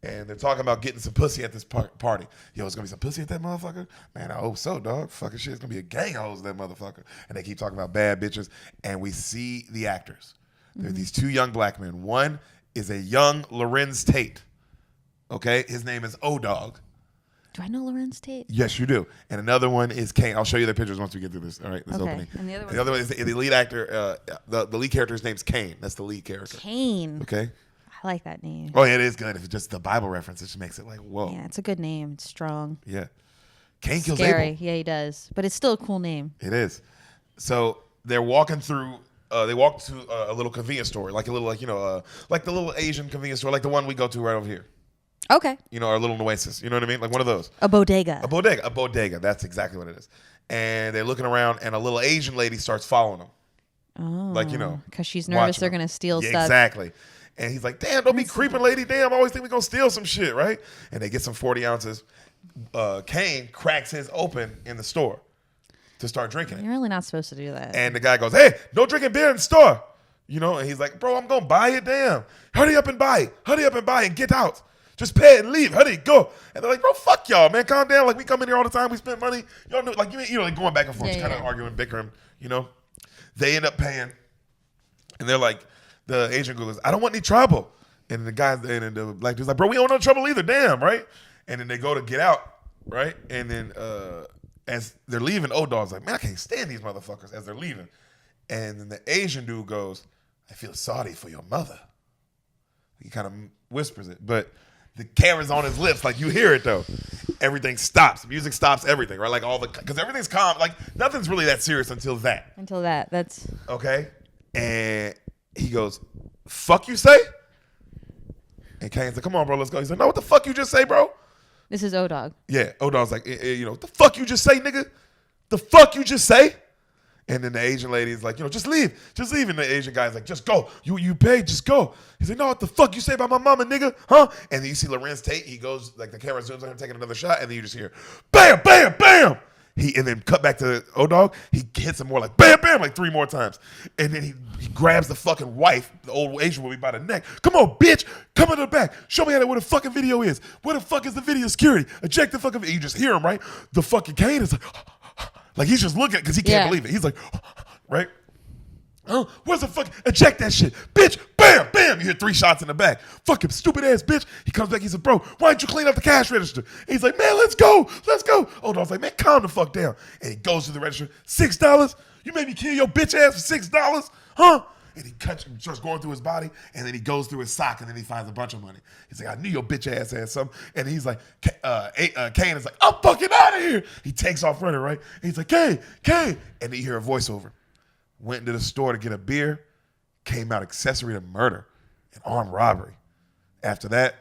And they're talking about getting some pussy at this party. Yo, it's gonna be some pussy at that motherfucker? Man, I hope so, dog. Fucking shit. It's gonna be a gang of hoes at that motherfucker. And they keep talking about bad bitches. And we see the actors. There are these two young black men. One is a young Lorenz Tate. Okay? His name is O-Dog. Do I know Lorenz Tate? Yes, you do. And another one is Cain. I'll show you their pictures once we get through this. All right, this opening. And the other one is the lead actor. The lead character's name's Cain. That's the lead character. Cain. Okay. I like that name. Oh, yeah, it is good. If it's just the Bible reference, it just makes it like, whoa. Yeah, it's a good name. It's strong. Yeah. Cain kills Scary. Abel. Yeah, he does. But it's still a cool name. It is. So they're walking through. They walk to a little convenience store, like a little, like the little Asian convenience store, like the one we go to right over here. Okay. Our little Oasis. You know what I mean? Like one of those. A bodega. A bodega. That's exactly what it is. And they're looking around, and a little Asian lady starts following them. Oh. Like, because she's nervous they're them. going to steal Yeah, stuff. Exactly. And he's like, damn, don't be creeping, lady. Damn, I always think we're going to steal some shit, right? And they get some 40 ounces. Cain cracks his open in the store to start drinking it. You're really not supposed to do that. And the guy goes, hey, no drinking beer in the store. And he's like, bro, I'm going to buy it. Damn. Hurry up and buy it. Hurry up and buy it and get out. Just pay it and leave. Hurry, go. And they're like, bro, fuck y'all, man. Calm down. Like, we come in here all the time. We spend money. Y'all know, like, like going back and forth, kind of arguing, bickering, They end up paying. And they're like, the Asian goes, I don't want any trouble. And the guy, and the black dude's like, bro, we don't want no trouble either. Damn, right? And then they go to get out, right? And then as they're leaving, O-Dog's like, man, I can't stand these motherfuckers as they're leaving. And then the Asian dude goes, I feel sorry for your mother. He kind of whispers it, but the camera's on his lips. Like, you hear it, though. Everything stops. Music stops everything, right? Like, because everything's calm. Like, nothing's really that serious until that. That's... Okay? And he goes, fuck you say? And Cain's like, come on, bro, let's go. He's like, no, what the fuck you just say, bro? This is O-Dog. Yeah, O-Dog's like, what the fuck you just say, nigga? The fuck you just say? And then the Asian lady's like, just leave. Just leave. And the Asian guy's like, just go. You paid, just go. He's like, no, what the fuck you say about my mama, nigga? Huh? And then you see Lorenz Tate, he goes, like the camera zooms on him taking another shot, and then you just hear, bam, bam, bam. And then cut back to O-Dog, he hits him more like, bam, bam, like 3 more times. And then he grabs the fucking wife, the old Asian woman, by the neck. Come on, bitch. Come in the back. Show me where the fucking video is. Where the fuck is the video security? Eject the fucking video. You just hear him, right? The fucking Cain is like he's just looking because he can't believe it. He's like, right? Oh, where's the fuck? Eject that shit. Bitch, bam, bam. You hear 3 shots in the back. Fucking stupid ass bitch. He comes back. He said, bro, why don't you clean up the cash register? And he's like, man, let's go. Let's go. O-Dog's like, man, calm the fuck down. And he goes to the register. $6? You made me kill your bitch ass for $6? Huh? And he starts going through his body, and then he goes through his sock, and then he finds a bunch of money. He's like, I knew your bitch ass had something. And he's like, Cain is like, I'm fucking out of here. He takes off running, right? And he's like, Cain. And you hear a voiceover. Went into the store to get a beer, came out accessory to murder and armed robbery. After that,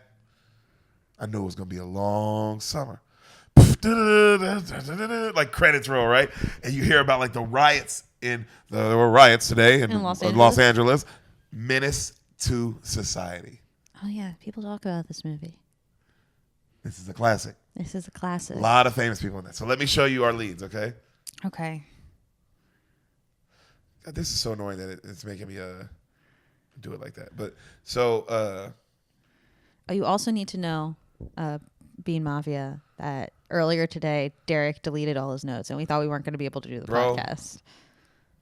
I knew it was going to be a long summer. Like credits roll, right? And you hear about like the riots there were riots today in Los Angeles. Menace to Society. Oh, yeah. People talk about this movie. This is a classic. A lot of famous people in that. So let me show you our leads, okay? Okay. God, this is so annoying that it's making me do it like that. But so you also need to know, Bean Mafia, that earlier today Deric deleted all his notes, and we thought we weren't going to be able to do the podcast.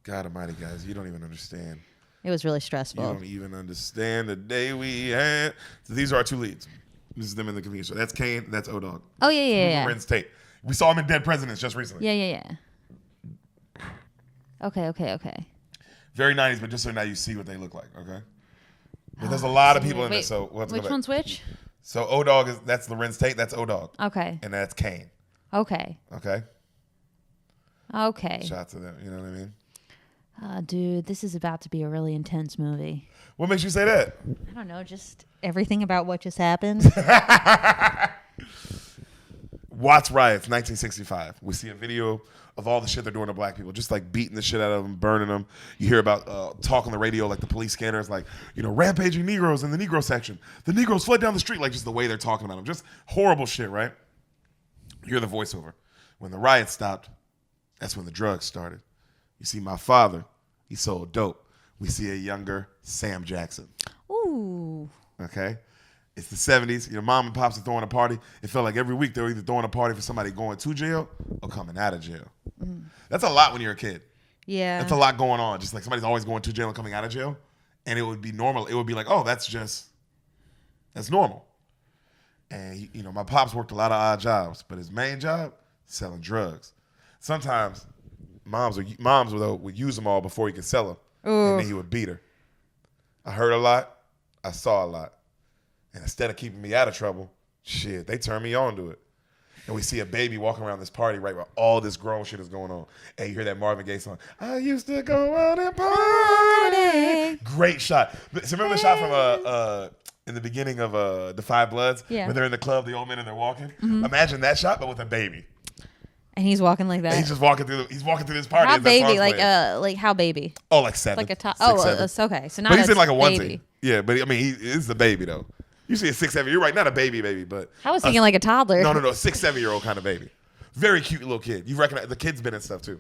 God almighty, guys, you don't even understand. It was really stressful. You don't even understand the day we had. So these are our 2 leads. This is them in the convenience store. That's Cain. That's O-Dog. Oh, yeah. Lorenz Tate. We saw him in Dead Presidents just recently. Yeah. Okay. Very 90s, but just so now you see what they look like, okay? But there's a lot of people in this, so we'll have to go which back. one's which? So O-Dog that's Lorenz Tate, that's O-Dog. Okay. And that's Cain. Okay. Okay? Okay. Shout out to them. You know what I mean? Dude, this is about to be a really intense movie. What makes you say that? I don't know, just everything about what just happened. Watts riots, 1965. We see a video of all the shit they're doing to black people, just like beating the shit out of them, burning them. You hear about talk on the radio, like the police scanners, like, rampaging Negroes in the Negro section. The Negroes fled down the street, like just the way they're talking about them. Just horrible shit, right? You hear the voiceover. When the riots stopped, that's when the drugs started. You see my father, he sold dope. We see a younger Sam Jackson. Ooh. Okay? It's the 70s. Mom and pops are throwing a party. It felt like every week they were either throwing a party for somebody going to jail or coming out of jail. That's a lot when you're a kid. Yeah. That's a lot going on. Just like somebody's always going to jail and coming out of jail. And it would be normal. It would be like, oh, that's normal. And, my pops worked a lot of odd jobs, but his main job, selling drugs. Sometimes moms would use them all before he could sell them. And then he would beat her. I heard a lot. I saw a lot. And instead of keeping me out of trouble, shit, they turned me on to it. And we see a baby walking around this party right where all this grown shit is going on. And you hear that Marvin Gaye song, I used to go out and party. Great shot. So remember the shot from in the beginning of The Five Bloods? Yeah. When they're in the club, the old men, and they're walking? Imagine that shot, but with a baby. And he's walking like that. And he's just walking through this party. How as that baby? song's Like playing. how baby? Oh, like 7. Like a top. 6, Oh, 7. it's okay. So not. But he's in like a onesie. baby. Yeah, but I mean, he is a baby though. You see a 6, 7. You're right, not a baby, but I was thinking like a toddler. No, a 6, 7-year-old kind of baby. Very cute little kid. You recognize the kid's been in stuff too.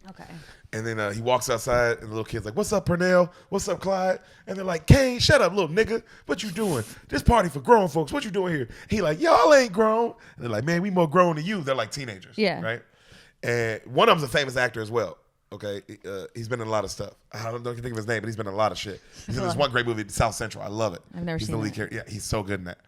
Okay. And then he walks outside, and the little kid's like, "What's up, Pernell? What's up, Clyde?" And they're like, "Cain, shut up, little nigga. What you doing? This party for grown folks. What you doing here?" He like, "Y'all ain't grown." And they're like, "Man, we more grown than you." They're like teenagers. Yeah. Right. And one of them's a famous actor as well. Okay, he's been in a lot of stuff. I don't think of his name, but he's been in a lot of shit. He's in this one great movie, South Central. I love it. I've never he's seen the lead it. character. Yeah, he's so good in that.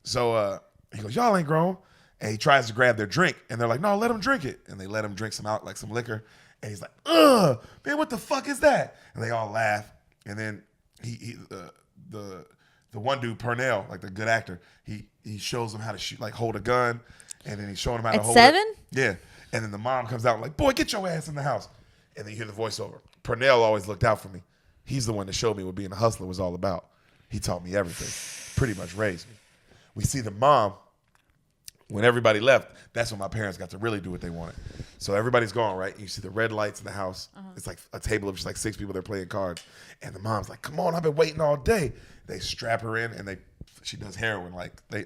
So he goes, "Y'all ain't grown," and he tries to grab their drink, and they're like, "No, let him drink it." And they let him drink some liquor, and he's like, "Ugh, man, what the fuck is that?" And they all laugh, and then the one dude, Pernell, like the good actor, he shows him how to shoot, like hold a gun, and then he's showing him how to hold 7? it. Yeah. And then the mom comes out like, "Boy, get your ass in the house." And then you hear the voiceover. Pernell always looked out for me. He's the one that showed me what being a hustler was all about. He taught me everything. Pretty much raised me. We see the mom, when everybody left, that's when my parents got to really do what they wanted. So everybody's gone, right? You see the red lights in the house. It's like a table of just like 6 people that are playing cards. And the mom's like, "Come on, I've been waiting all day." They strap her in and she does heroin. Like they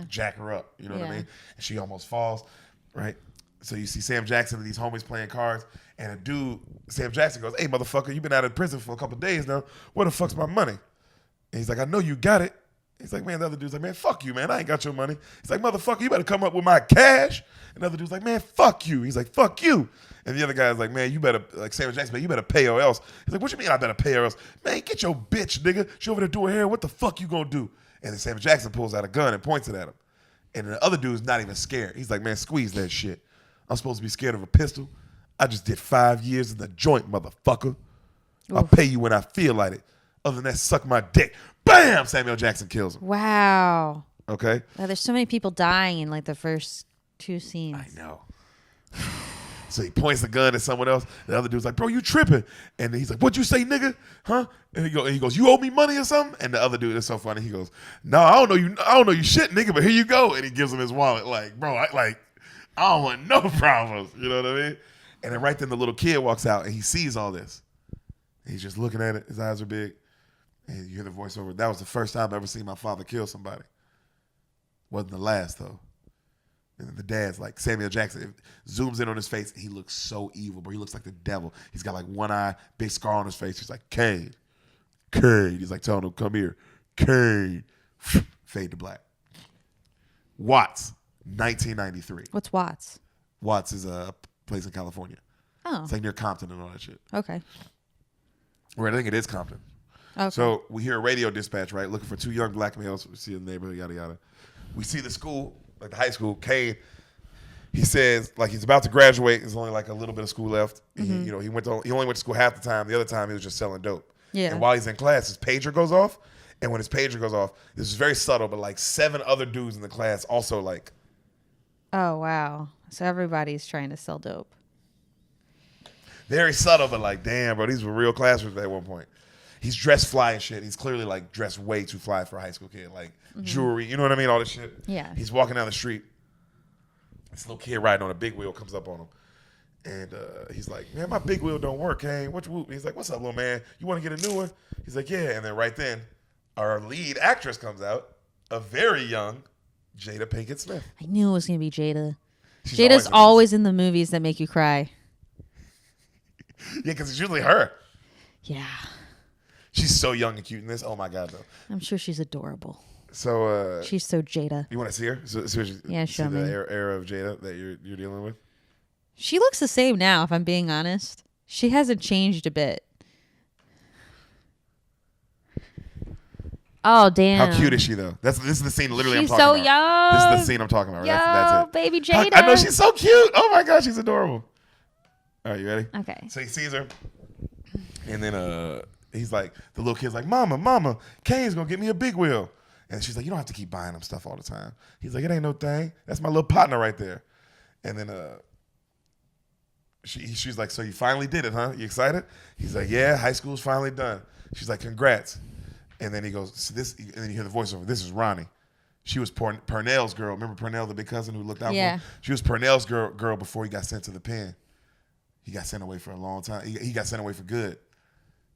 jack her up. You know what I mean? And she almost falls, right? So you see Sam Jackson and these homies playing cards, and a dude, Sam Jackson goes, "Hey, motherfucker, you been out of prison for a couple of days now. Where the fuck's my money?" And he's like, "I know you got it." He's like, "Man," the other dude's like, "Man, fuck you, man. I ain't got your money." He's like, "Motherfucker, you better come up with my cash." And the other dude's like, "Man, fuck you." He's like, "Fuck you." And the other guy's like, "Man, you better," like Sam Jackson, "Man, you better pay or else." He's like, "What you mean I better pay or else?" "Man, get your bitch, nigga. She over there doing hair. What the fuck you gonna do?" And then Sam Jackson pulls out a gun and points it at him. And the other dude's not even scared. He's like, "Man, squeeze that shit. I'm supposed to be scared of a pistol. I just did 5 years in the joint, motherfucker. I'll pay you when I feel like it. Other than that, suck my dick." Bam! Samuel Jackson kills him. Wow. Okay? Wow, there's so many people dying in like the first 2 scenes. I know. So he points the gun at someone else. The other dude's like, "Bro, you tripping?" And he's like, "What'd you say, nigga? Huh?" And he goes, "You owe me money or something?" And the other dude is so funny. He goes, "No, I don't know you shit, nigga, but here you go." And he gives him his wallet. Like, bro, I don't want no problems. You know what I mean? And then right then the little kid walks out and he sees all this. And he's just looking at it. His eyes are big. And you hear the voiceover. That was the first time I've ever seen my father kill somebody. Wasn't the last, though. And the dad's like, Samuel Jackson, it zooms in on his face. He looks so evil, bro. He looks like the devil. He's got like one eye, big scar on his face. He's like, "Cain. Cain." He's like telling him, "Come here. Cain." Fade to black. Watts, 1993. What's Watts? Watts is a place in California. Oh. It's like near Compton and all that shit. Okay. Or I think it is Compton. Okay. So we hear a radio dispatch, right? Looking for 2 young black males. We see in the neighborhood, yada, yada. We see the school, like the high school. Cain, he says, like he's about to graduate. There's only like a little bit of school left. Mm-hmm. He only went to school half the time. The other time he was just selling dope. Yeah. And while he's in class, his pager goes off. And when his pager goes off, this is very subtle, but like 7 other dudes in the class also like Oh, wow. So everybody's trying to sell dope. Very subtle, but like, damn, bro, these were real classrooms at one point. He's dressed fly and shit. He's clearly like dressed way too fly for a high school kid. Like jewelry, you know what I mean? All this shit. Yeah. He's walking down the street. This little kid riding on a big wheel comes up on him. And he's like, man, my big wheel don't work, Cain. What you whoop? He's like, what's up, little man? You want to get a new one? He's like, yeah. And then right then, our lead actress comes out, a very young Jada Pinkett Smith. I knew it was going to be Jada. She's Jada's always in the movies that make you cry. Yeah, because it's usually her. Yeah. She's so young and cute in this. Oh, my God, though. I'm sure she's adorable. So she's so Jada. you want to see her? Yeah, show me. The era of Jada that you're dealing with? She looks the same now, if I'm being honest. She hasn't changed a bit. Oh, damn. How cute is she, though? This is the scene literally She's I'm talking so about. young. This is the scene I'm talking about. Yo, That's it. baby Jada. I know, she's so cute. Oh, my God, she's adorable. All right, you ready? Okay. So he sees her, and then he's like, the little kid's like, Mama, Cain's going to get me a big wheel. And she's like, you don't have to keep buying him stuff all the time. He's like, it ain't no thing. That's my little partner right there. And then she's like, so you finally did it, huh? You excited? He's like, yeah, high school's finally done. She's like, congrats. And then he goes, so and then you hear the voiceover. This is Ronnie. She was Purnell's girl. Remember Purnell, the big cousin who looked out for him? She was Purnell's girl before he got sent to the pen. He got sent away for a long time. He got sent away for good.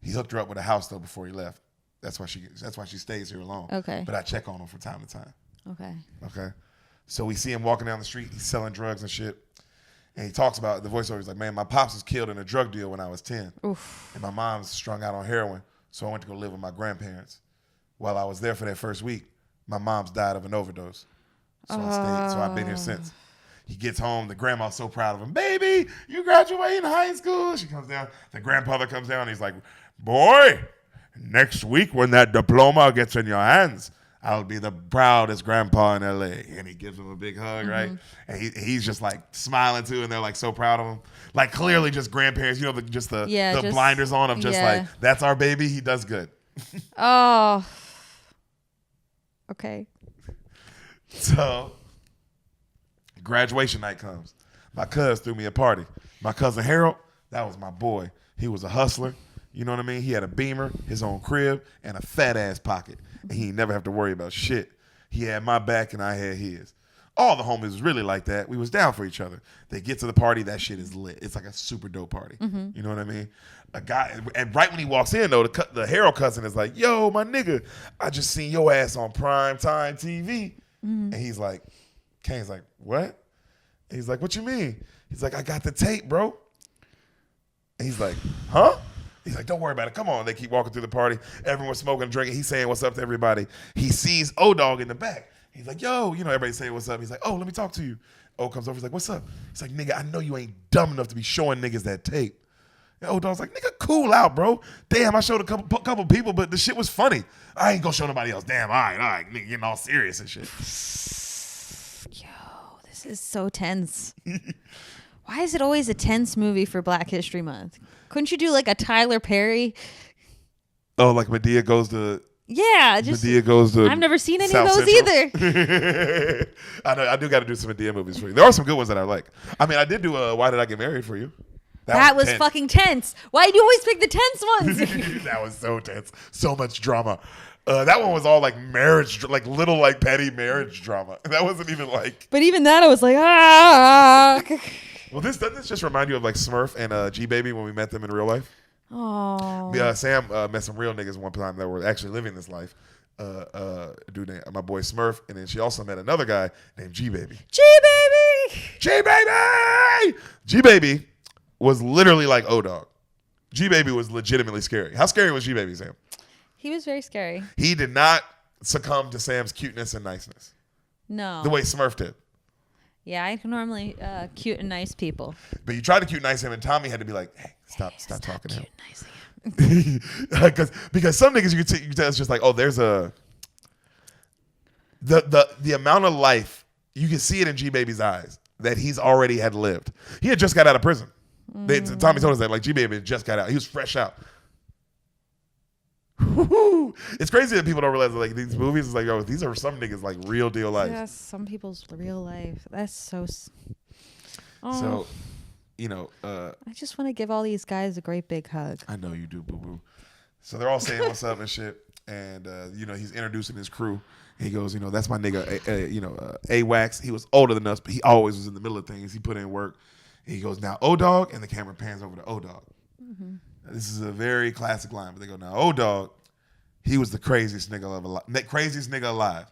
He hooked her up with a house though before he left. That's why she stays here alone. Okay. But I check on him from time to time. Okay. Okay. So we see him walking down the street. He's selling drugs and shit. And he talks about the voiceover. He's like, man, my pops was killed in a drug deal when I was 10. Oof. And my mom's strung out on heroin. So I went to go live with my grandparents. While I was there for that first week, my mom's died of an overdose. So I stayed. So I've been here since. He gets home. The grandma's so proud of him. Baby, you graduating high school. She comes down. The grandfather comes down. He's like, boy, next week when that diploma gets in your hands, I'll be the proudest grandpa in L.A. And he gives him a big hug, right? And he's just like smiling too, and they're like so proud of him. Like clearly just grandparents, you know, the blinders on of just like, that's our baby. He does good. Oh. Okay. So graduation night comes. My cuz threw me a party. My cousin Harold, that was my boy. He was a hustler. You know what I mean? He had a Beamer, his own crib, and a fat ass pocket. And he never have to worry about shit. He had my back and I had his. All the homies was really like that. We was down for each other. They get to the party, that shit is lit. It's like a super dope party. You know what I mean? A guy, and right when he walks in though, the Harold cousin is like, yo, my nigga, I just seen your ass on prime time TV. And he's like, Cain's like, what? And he's like, what you mean? He's like, I got the tape, bro. And he's like, huh? He's like, don't worry about it. Come on. They keep walking through the party. Everyone's smoking and drinking. He's saying what's up to everybody. He sees O-Dog in the back. He's like, yo, you know, everybody saying what's up. He's like, oh, let me talk to you. O comes over. He's like, what's up? He's like, nigga, I know you ain't dumb enough to be showing niggas that tape. And O-Dog's like, nigga, cool out, bro. Damn, I showed a couple people, but the shit was funny. I ain't gonna show nobody else. Damn, all right, nigga, getting all serious and shit. Yo, this is so tense. Why is it always a tense movie for Black History Month? Couldn't you do like a Tyler Perry? Oh, like Medea goes to... Yeah, just Medea goes to... I've never seen any South of those Central. either. I know. I do got to do some Medea movies for you. There are some good ones that I like. I mean, I did do Why Did I Get Married for you? That was tense. fucking tense. Why do you always pick the tense ones? That was so tense. So much drama. That one was all like marriage, like little like petty marriage drama. That wasn't even like... But even that, I was like, ah. Well, doesn't this just remind you of like Smurf and G-Baby when we met them in real life? Oh. Yeah, Sam met some real niggas one time that were actually living this life. Dude named my boy Smurf, and then she also met another guy named G-Baby. G-Baby! G-Baby! G-Baby was literally like O-Dog. G-Baby was legitimately scary. How scary was G-Baby, Sam? He was very scary. He did not succumb to Sam's cuteness and niceness. No. The way Smurf did. Yeah, I normally cute and nice people. But you tried to cute nice him, and Tommy had to be like, hey, stop talking to him. Cute and nice. Because some niggas you can tell it's just like, oh, there's a the amount of life you can see it in G-Baby's eyes that he's already had lived. He had just got out of prison. Tommy told us that like G-Baby just got out. He was fresh out. It's crazy that people don't realize like these movies is like, oh, these are some niggas like real deal life. Yes, some people's real life. That's so. Oh. So, you know, I just want to give all these guys a great big hug. I know you do, boo boo. So they're all saying what's up and shit, and you know, he's introducing his crew. He goes, you know, that's my nigga, A-Wax. He was older than us, but he always was in the middle of things. He put in work. And he goes, now O-Dog, and the camera pans over to O-Dog. Mm-hmm. This is a very classic line, but they go, now O-Dog, he was the craziest nigga alive.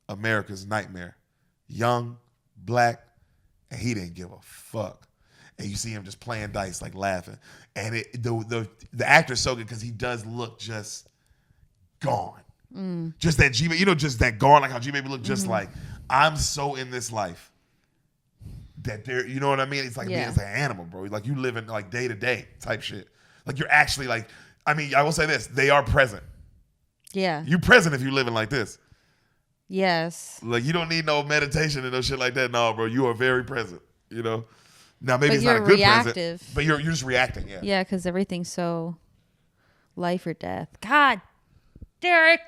America's nightmare. Young, black, and he didn't give a fuck. And you see him just playing dice, like laughing. And the actor's so good because he does look just gone. Just that G-Baby, you know, just that gone, like how G-Baby looked, just like, I'm so in this life that there, you know what I mean? It's like being as an animal, bro. Like you living like day to day type shit. Like you're actually like, I mean, I will say this, they are present. Yeah. You present if you're living like this. Yes. Like you don't need no meditation and no shit like that. No, bro, you are very present, you know? Now maybe But it's not a you're good reactive. present, but you're just reacting, yeah. Yeah, because everything's so life or death. God, Deric.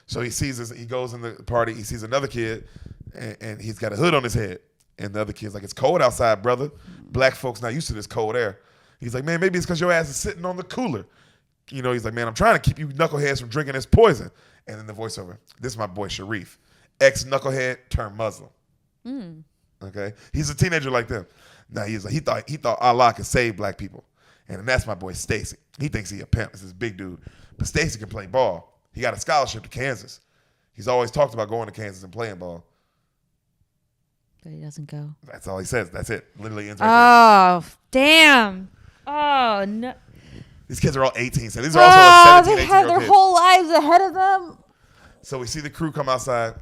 So he sees this, he goes in the party, he sees another kid, and he's got a hood on his head. And the other kid's like, it's cold outside, brother. Black folks not used to this cold air. He's like, man, maybe it's because your ass is sitting on the cooler. You know, he's like, man, I'm trying to keep you knuckleheads from drinking this poison. And then the voiceover, this is my boy Sharif, ex-knucklehead turned Muslim. Okay? He's a teenager like them. Now he's like, he thought Allah could save black people. And then that's my boy Stacy. He thinks he a pimp. It's this big dude. But Stacy can play ball. He got a scholarship to Kansas. He's always talked about going to Kansas and playing ball. But he doesn't go. That's all he says. That's it. Literally ends right Oh, damn. Oh, no. there. These kids are all 18. So these are also like 17, they 18 have year their old kids. whole lives ahead of them. So we see the crew come outside.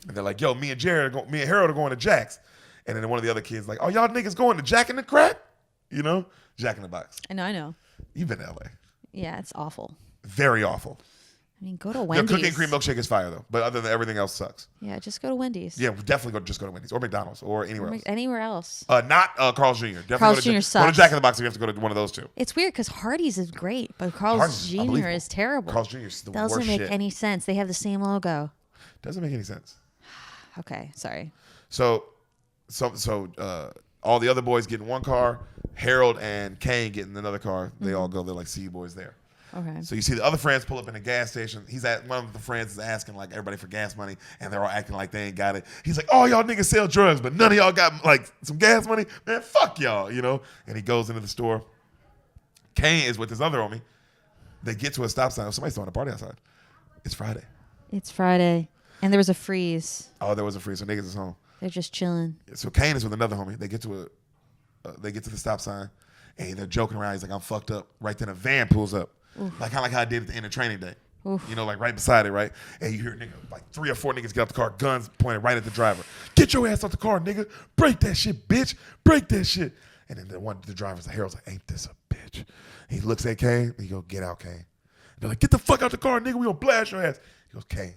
And they're like, yo, me and Harold are going to Jack's. And then one of the other kids like, oh, y'all niggas going to Jack in the Crack? You know? Jack in the Box. I know. You've been to L.A. Yeah, it's awful. Very awful. I mean, go to Their Wendy's. cookie and cream milkshake is fire, though. But other than everything else sucks. Yeah, just go to Wendy's. Yeah, definitely go to Wendy's or McDonald's or anywhere else. Anywhere else. Not Carl's Jr. Definitely Carl's Jr. Jr. Go sucks. to Jack in the Box if you have to go to one of those two. It's weird because Hardee's is great, but Carl's Hardee's is Jr. unbelievable. is terrible. Carl's Jr. is the Doesn't worst make shit. any sense. They have the same logo. Doesn't make any sense. Okay, sorry. So all the other boys get in one car. Harold and Cain get in another car. They all go. They're like, see you boys there. Okay. So you see the other friends pull up in a gas station. One of the friends is asking like everybody for gas money, and they're all acting like they ain't got it. He's like, "Oh, y'all niggas sell drugs, but none of y'all got like some gas money. Man, fuck y'all," you know. And he goes into the store. Cain is with his other homie. They get to a stop sign. Somebody's throwing a party outside. It's Friday. It's Friday, and there was a freeze. Oh, there was a freeze. So niggas is home. They're just chilling. So Cain is with another homie. They get to the stop sign, and they're joking around. He's like, "I'm fucked up." Right then, a van pulls up. Oof. Like kind of like how I did at the end of Training Day. Oof. You know, like right beside it, right? And you hear like 3 or 4 niggas get out the car, guns pointed right at the driver. Get your ass out the car, nigga. Break that shit, bitch. Break that shit. And then the driver's like, Harold's like, ain't this a bitch? He looks at Cain, and he goes, get out, Cain. They're like, get the fuck out the car, nigga. We gonna blast your ass. He goes, Cain,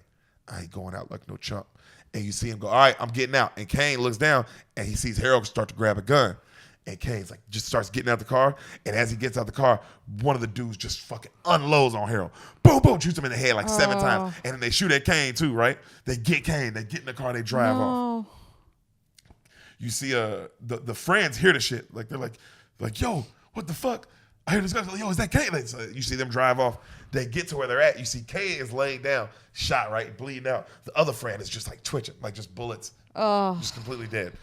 I ain't going out like no chump. And you see him go, all right, I'm getting out. And Cain looks down, and he sees Harold start to grab a gun. And Cain's like, just starts getting out the car. And as he gets out the car, one of the dudes just fucking unloads on Harold. Boom, boom, shoots him in the head like 7 times. And then they shoot at Cain too, right? They get Cain. They get in the car. They drive off. You see the friends hear the shit. Like, they're like, yo, what the fuck? I hear this guy. Like, yo, is that Cain? Like, so you see them drive off. They get to where they're at. You see Cain is laying down, shot, right? Bleeding out. The other friend is just like twitching, like just bullets. Just completely dead.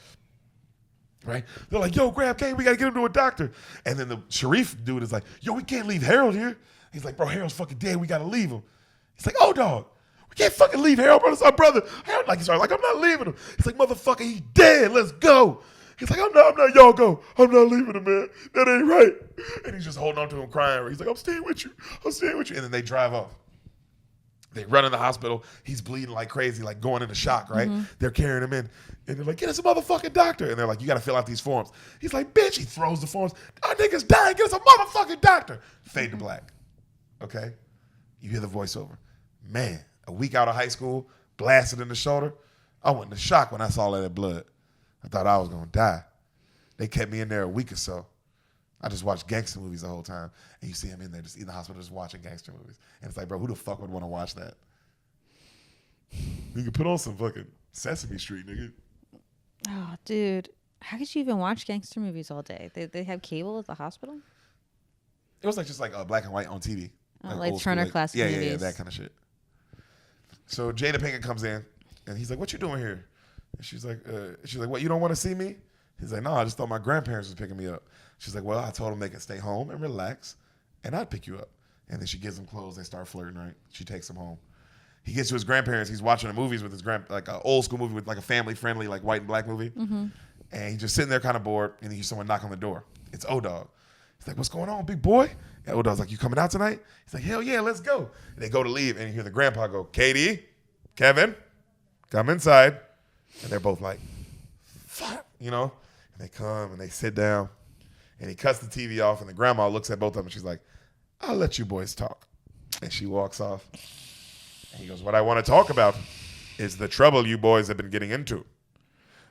Right? They're like, yo, grab Cain, we gotta get him to a doctor. And then the Sharif dude is like, yo, we can't leave Harold here. He's like, bro, Harold's fucking dead, we gotta leave him. He's like, oh, dog, we can't fucking leave Harold, bro, that's our brother. Harold, like, he's like, I'm not leaving him. He's like, motherfucker, he's dead, let's go. He's like, I'm not, y'all go. I'm not leaving him, man. That ain't right. And he's just holding on to him, crying. He's like, I'm staying with you. And then they drive off. They run in the hospital. He's bleeding like crazy, like going into shock, right? Mm-hmm. They're carrying him in. And they're like, get us a motherfucking doctor. And they're like, you got to fill out these forms. He's like, bitch. He throws the forms. Our nigga's dying. Get us a motherfucking doctor. Fade to black. Okay? You hear the voiceover. Man, a week out of high school, blasted in the shoulder. I went into shock when I saw all that blood. I thought I was going to die. They kept me in there a week or so. I just watched gangster movies the whole time. And you see him in there just in the hospital just watching gangster movies. And it's like, bro, who the fuck would want to watch that? You could put on some fucking Sesame Street, nigga. Oh, dude. How could you even watch gangster movies all day? They have cable at the hospital? It was like just like black and white on TV. Like old Turner school, Classic yeah, Movies. Yeah, that kind of shit. So Jada Pinkett comes in, and he's like, "What you doing here?" And she's like, "What? You don't want to see me?" He's like, "No, I just thought my grandparents was picking me up." She's like, "Well, I told them they can stay home and relax, and I'd pick you up." And then she gives him clothes. They start flirting. Right? She takes him home. He gets to his grandparents. He's watching the movies with his like an old school movie with like a family friendly like white and black movie. Mm-hmm. And he's just sitting there kind of bored, and he hears someone knock on the door. It's O-Dog. He's like, "What's going on, big boy?" And O-Dog's like, "You coming out tonight?" He's like, "Hell yeah, let's go." And they go to leave, and you hear the grandpa go, "Katie, Kevin, come inside." And they're both like, "Fuck," you know? And they come, and they sit down, and he cuts the TV off, and the grandma looks at both of them, and she's like, "I'll let you boys talk." And she walks off. And he goes, "What I want to talk about is the trouble you boys have been getting into.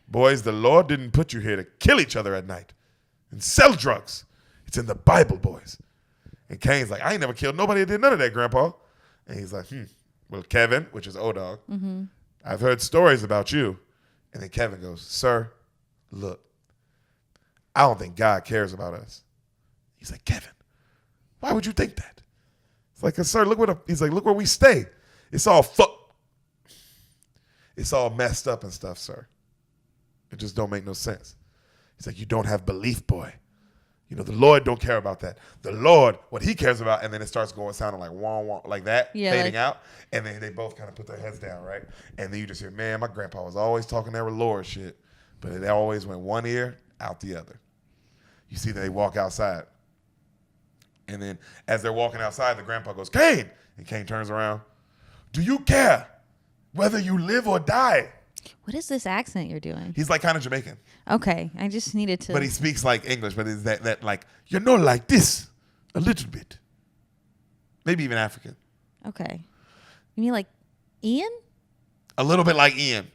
Boys, the Lord didn't put you here to kill each other at night and sell drugs. It's in the Bible, boys." And Cain's like, "I ain't never killed nobody that did none of that, Grandpa." And he's like, "Well, Kevin," which is O-Dog, "I've heard stories about you." And then Kevin goes, "Sir, look, I don't think God cares about us." He's like, "Kevin, why would you think that?" It's like, "Sir, look where we stay. It's all It's all messed up and stuff, sir. It just don't make no sense." He's like, "You don't have belief, boy. You know, the Lord don't care about that. The Lord, what he cares about," and then it starts sounding like wah, wah, like that, fading out. And then they both kind of put their heads down, right? And then you just hear, "Man, my grandpa was always talking that Lord shit, but it always went one ear, out the other." You see that they walk outside. And then as they're walking outside, the grandpa goes, "Cain!" And Cain turns around. "Do you care whether you live or die?" What is this accent you're doing? He's like kind of Jamaican. Okay, I just needed to. But he speaks like English, but it's that like, you know, like this a little bit. Maybe even African. Okay. You mean like Ian? A little bit like Ian.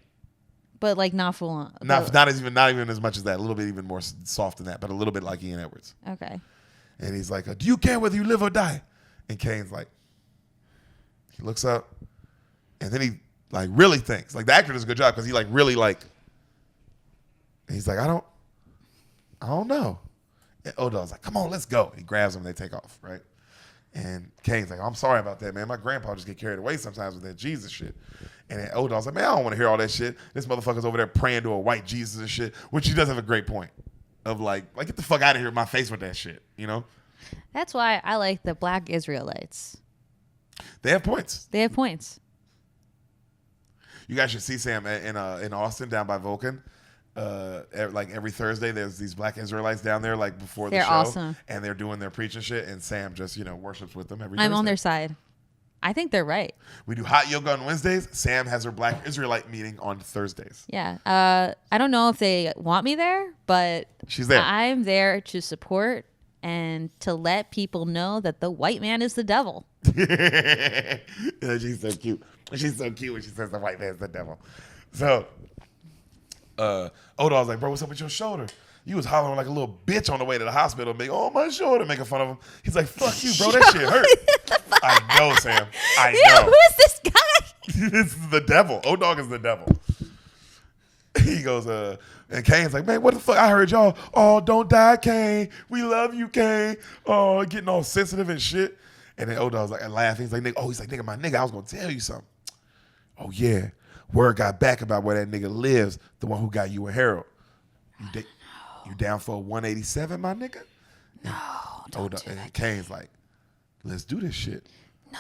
But like not full on. Not even as much as that. A little bit even more soft than that, but a little bit like Ian Edwards. Okay. And he's like, "Do you care whether you live or die?" And Cain's like, he looks up, and then he like really thinks. Like the actor does a good job because he like really like. And he's like, I don't know. And O-Dog's like, "Come on, let's go." He grabs him and they take off, right? And Cain's like, "I'm sorry about that, man. My grandpa just get carried away sometimes with that Jesus shit." And then O-Dog's like, "Man, I don't want to hear all that shit. This motherfucker's over there praying to a white Jesus and shit," which he does have a great point of like get the fuck out of here in my face with that shit, you know? That's why I like the Black Israelites. They have points. They have points. You guys should see Sam in Austin down by Vulcan. Like every Thursday, there's these Black Israelites down there, like before the They're show, awesome. And they're doing their preaching shit, and Sam just worships with them every Thursday. I'm on their side. I think they're right. We do hot yoga on Wednesdays. Sam has her Black Israelite meeting on Thursdays. Yeah. I don't know if they want me there, but She's there. I'm there to support and to let people know that the white man is the devil. She's so cute. She's so cute when she says the white man's the devil. So, O-Dog's like, "Bro, what's up with your shoulder? You was hollering like a little bitch on the way to the hospital, my shoulder," making fun of him. He's like, "Fuck you, bro. That shit hurt." I know, Sam. I know. Who is this guy? This is the devil. O-Dog is the devil. He goes, and Cain's like, "Man, what the fuck? I heard y'all, oh, don't die, Cain. We love you, Cain." Oh, getting all sensitive and shit. And then O-Dog's like laughing. He's like, "Nigga, my nigga, I was going to tell you something." "Oh, yeah. Word got back about where that nigga lives, the one who got you and Harold. You down for a 187, my nigga?" No, don't do that. And Cain's like, "Let's do this shit." No.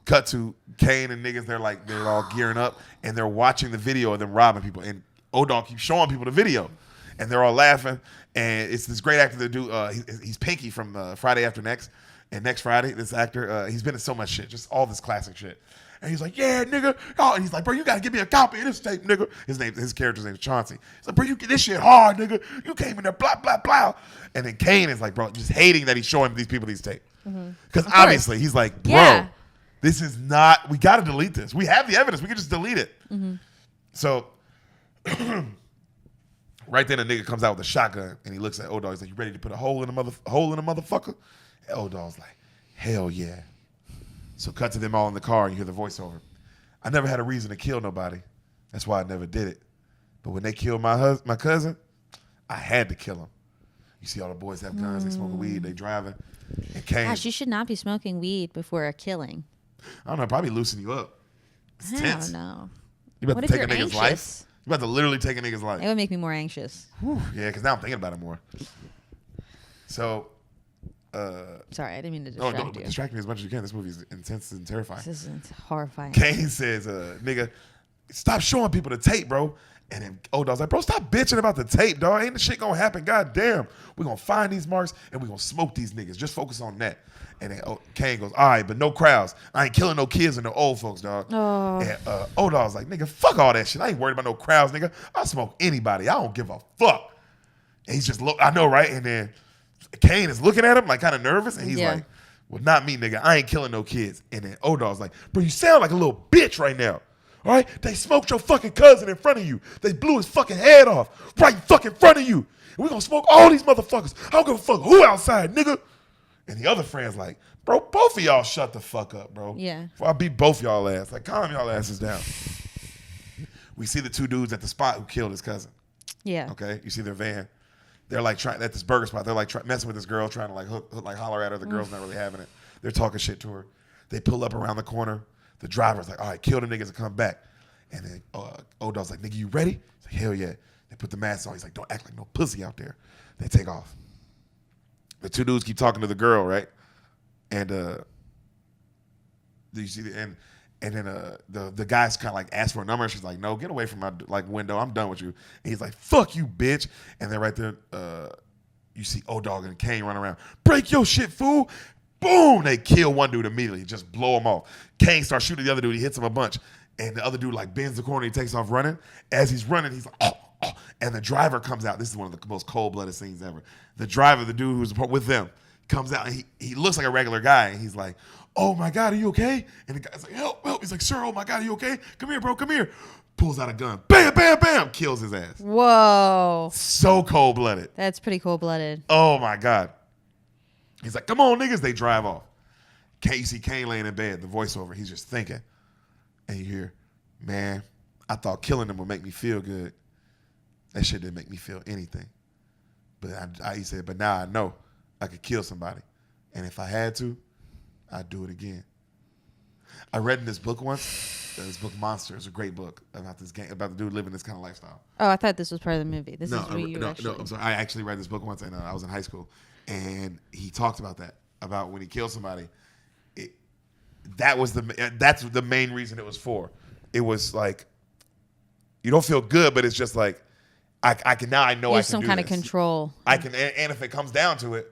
Cut to Cain and niggas. They're all gearing up, and they're watching the video of them robbing people. And O-Dog keeps showing people the video, and they're all laughing. And it's this great actor that he's Pinky from Friday After Next. And Next Friday, this actor, he's been in so much shit, just all this classic shit. And he's like, "Yeah, nigga." Oh, and he's like, "Bro, you gotta give me a copy of this tape, nigga." His character's name is Chauncey. He's like, "Bro, you get this shit hard, nigga. You came in there, blah, blah, blah." And then Cain is like, bro, just hating that he's showing these people these tapes. Because obviously he's like, bro, this is not, we gotta delete this. We have the evidence. We can just delete it. So Right then, a nigga comes out with a shotgun, and he looks at O-Dog. He's like, "You ready to put a hole in a motherfucker?" And O-Dog's like, "Hell yeah." So cut to them all in the car, and you hear the voiceover. "I never had a reason to kill nobody. That's why I never did it. But when they killed my cousin, I had to kill him." You see all the boys have guns, they smoking weed, they driving. And Cain, Gosh, you should not be smoking weed before a killing. I don't know, probably loosen you up. It's I tense. don't know. You about What to if take a you're nigga's anxious? life? You about to literally take a nigga's life. It would make me more anxious. Whew, yeah, because now I'm thinking about it more. So, Sorry, I didn't mean to oh, distract don't you. distract me as much as you can. This movie is intense and terrifying. This is horrifying. Cain says, "Nigga, stop showing people the tape, bro." And then O-Dog's like, "Bro, stop bitching about the tape, dog. Ain't the shit gonna happen. God damn. We're gonna find these marks and we're gonna smoke these niggas. Just focus on that." And then Cain goes, "All right, but no crowds. I ain't killing no kids and no old folks, dog." Oh. And O-Dog's like, "Nigga, fuck all that shit. I ain't worried about no crowds, nigga. I'll smoke anybody. I don't give a fuck." And he's just, I know, right? And then Cain is looking at him like kind of nervous. And he's like, "Well, not me, nigga. I ain't killing no kids." And then O-Dog's like, "Bro, you sound like a little bitch right now. All right? They smoked your fucking cousin in front of you. They blew his fucking head off right in fucking front of you. And we're going to smoke all these motherfuckers. I don't give a fuck who outside, nigga." And the other friend's like, "Bro, both of y'all shut the fuck up, bro. Yeah. Before I beat both y'all ass. Like, calm y'all asses down." We see the two dudes at the spot who killed his cousin. Yeah. Okay? You see their van. They're like trying at this burger spot. They're like messing with this girl, trying to like holler at her. The girl's not really having it. They're talking shit to her. They pull up around the corner. The driver's like, "All right, kill them niggas and come back." And then O-Dog's like, "Nigga, you ready?" He's like, "Hell yeah." They put the mask on. He's like, "Don't act like no pussy out there." They take off. The two dudes keep talking to the girl, right? And you see and then the guy's kind of like asks for a number. And she's like, "No, get away from my like window. I'm done with you." And he's like, "Fuck you, bitch." And then right there, you see O-Dog and Cain run around. "Break your shit, fool." Boom! They kill one dude immediately. Just blow him off. Cain starts shooting the other dude. He hits him a bunch. And the other dude like bends the corner. He takes off running. As he's running, he's like, oh. And the driver comes out. This is one of the most cold-blooded scenes ever. The driver, the dude who's with them, comes out. And he looks like a regular guy. And he's like, "Oh, my God, are you okay?" And the guy's like, "Help, help." He's like, "Sir, oh, my God, are you okay? Come here, bro, come here." Pulls out a gun. Bam, bam, bam. Kills his ass. Whoa. So cold-blooded. That's pretty cold-blooded. Oh, my God. He's like, "Come on, niggas." They drive off. You see Cain laying in bed, the voiceover. He's just thinking. And you hear, "Man, I thought killing them would make me feel good. That shit didn't make me feel anything. But he said, but now I know I could kill somebody. And if I had to, I'd do it again." I read in this book once, this book Monster. It's a great book about this game, about the dude living this kind of lifestyle. Oh, I thought this was part of the movie. This is where you no, actually... I'm sorry. I actually read this book once, and I was in high school. And he talked about that, about when he killed somebody. That's the main reason it was for. It was like, you don't feel good, but it's just like, I know I can There's some do kind this. of control. I can, and if it comes down to it,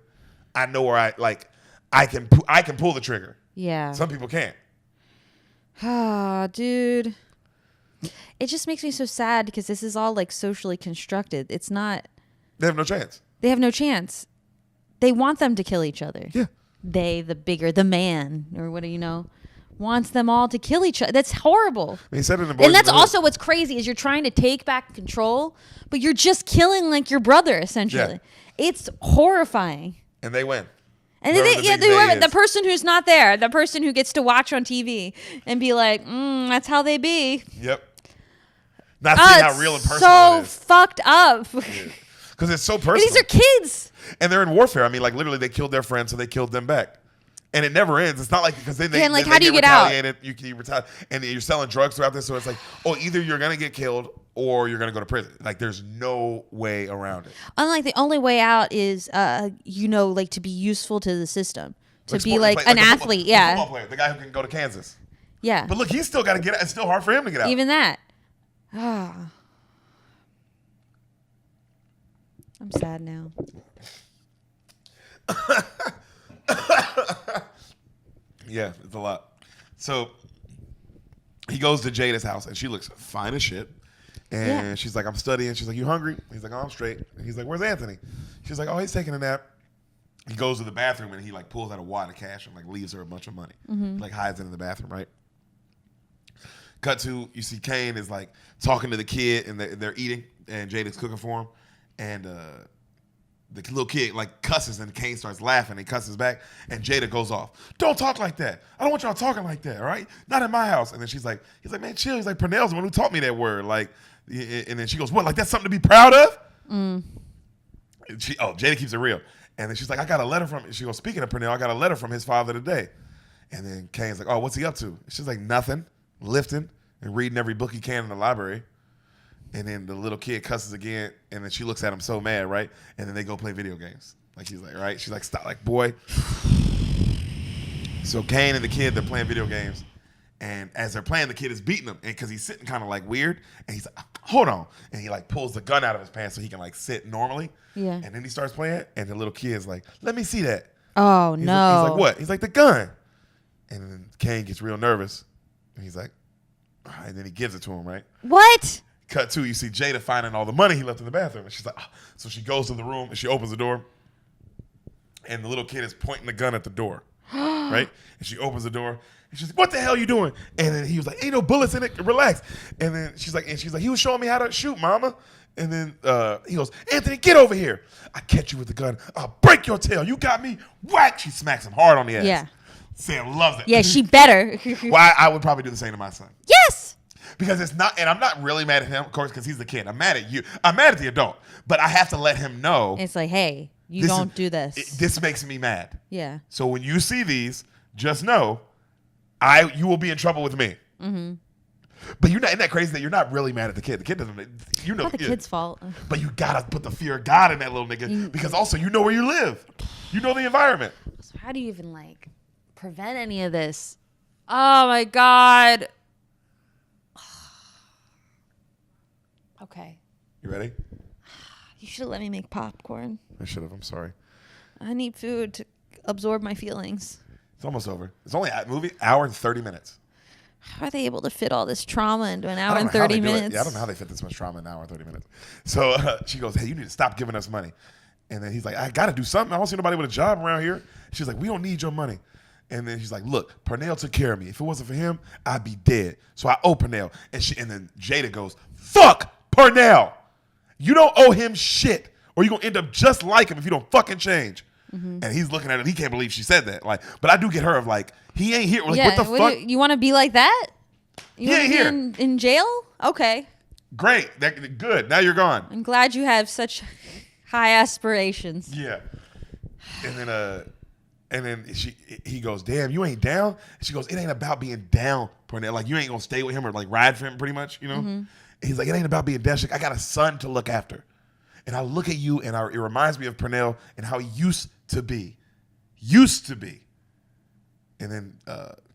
I know where I can pull the trigger. Yeah. Some people can't. Ah, dude. It just makes me so sad because this is all like socially constructed. It's not... They have no chance. They have no chance. They want them to kill each other. Yeah. The man, or what do you know, wants them all to kill each other. That's horrible. He said it in the Boys And that's in the Hood. also what's crazy is you're trying to take back control, but you're just killing like your brother essentially. Yeah. It's horrifying. And they win. And Whoever the big they the is. person who's not there, the person who gets to watch on TV and be like, that's how they be. Yep. Not seeing how It's real and personal so it is. fucked up. Because it's so And personal. these are kids. And they're in warfare. I mean, like literally, they killed their friend, so they killed them back. And it never ends. It's not like because then they Yeah, and, like, then how they do you get out? retaliated. You retaliate, and you're selling drugs throughout this. So it's like, either you're gonna get killed or you're gonna go to prison. Like there's no way around it. Unlike the only way out is, like to be useful to the system, to be sport- like an a football- athlete. a Yeah, football player, the guy who can go to Kansas. yeah. But look, he's still got to get out. It's still hard for him to get out. Even that. Ah. I'm sad now. Yeah, it's a lot. So he goes to Jada's house, and she looks fine as shit. And she's like, "I'm studying." She's like, "You hungry?" He's like, "Oh, I'm straight." And he's like, "Where's Anthony?" She's like, "Oh, he's taking a nap." He goes to the bathroom, and he like pulls out a wad of cash and like leaves her a bunch of money. Like hides it in the bathroom, right? Cut to, you see Cain is like talking to the kid, and they're eating, and Jada's cooking for him. And the little kid like cusses, and Cain starts laughing. And cusses back, and Jada goes off. Don't talk like that. I don't want y'all talking like that. All right, not in my house. And then he's like, man, chill. He's like, Pernell's the one who taught me that word. Like, and then she goes, what? Like that's something to be proud of? And Jada keeps it real. And then she's like, I got a letter from. She goes, speaking of Pernell, I got a letter from his father today. And then Cain's like, oh, what's he up to? She's like, nothing, lifting and reading every book he can in the library. And then the little kid cusses again, and then she looks at him so mad, right? And then they go play video games. Like he's like, right? She's like, stop, like, boy. So Cain and the kid, they're playing video games. And as they're playing, the kid is beating him. And because he's sitting kind of like weird. And he's like, hold on. And he like pulls the gun out of his pants so he can like sit normally. Yeah. And then he starts playing. And the little kid's like, let me see that. Oh, He's no. He's like, what? He's like, the gun. And then Cain gets real nervous. And he's like, and then he gives it to him, right? What? Cut to, you see Jada finding all the money he left in the bathroom. And she's like, oh. So she goes to the room and she opens the door. And the little kid is pointing the gun at the door. Right? And she opens the door. And she's like, what the hell are you doing? And then he was like, ain't no bullets in it. Relax. And then she's like, he was showing me how to shoot, mama. And then he goes, Anthony, get over here. I catch you with the gun. I'll break your tail. You got me. Whack. She smacks him hard on the ass. Yeah. Sam loves it. Yeah, she better. Well, I would probably do the same to my son. Yes. Because it's not, and I'm not really mad at him, of course, because he's the kid. I'm mad at you. I'm mad at the adult. But I have to let him know. It's like, hey, you don't do this. This makes me mad. Yeah. So when you see these, just know, you will be in trouble with me. Mm-hmm. But isn't that crazy that you're not really mad at the kid? The kid doesn't, you know. Not the kid's fault. But you gotta put the fear of God in that little nigga, because also you know where you live. You know the environment. So how do you even like prevent any of this? Oh my God. Okay. You ready? You should have let me make popcorn. I should have. I'm sorry. I need food to absorb my feelings. It's almost over. It's only a movie, hour and 30 minutes. How are they able to fit all this trauma into an hour I don't and know how 30 they do it. minutes? Yeah, I don't know how they fit this much trauma in an hour and 30 minutes. So she goes, hey, you need to stop giving us money. And then he's like, I got to do something. I don't see nobody with a job around here. She's like, we don't need your money. And then she's like, look, Pernell took care of me. If it wasn't for him, I'd be dead. So I owe Pernell. And then Jada goes, fuck Pernell. You don't owe him shit, or you're going to end up just like him if you don't fucking change. Mm-hmm. And he's looking at it. He can't believe she said that. Like, but I do get her of like, he ain't here. Like, yeah, what the fuck? You want to be like that? You He wanna ain't be here. in jail? Okay. Great. Good. Now you're gone. I'm glad you have such high aspirations. Yeah. And then he goes, damn, you ain't down? And she goes, it ain't about being down, Pernell. Like, you ain't going to stay with him or like ride for him pretty much, you know? Mm-hmm. He's like, it ain't about being down. She's like, I got a son to look after. And I look at you and it reminds me of Pernell and how he used to be. Used to be. And then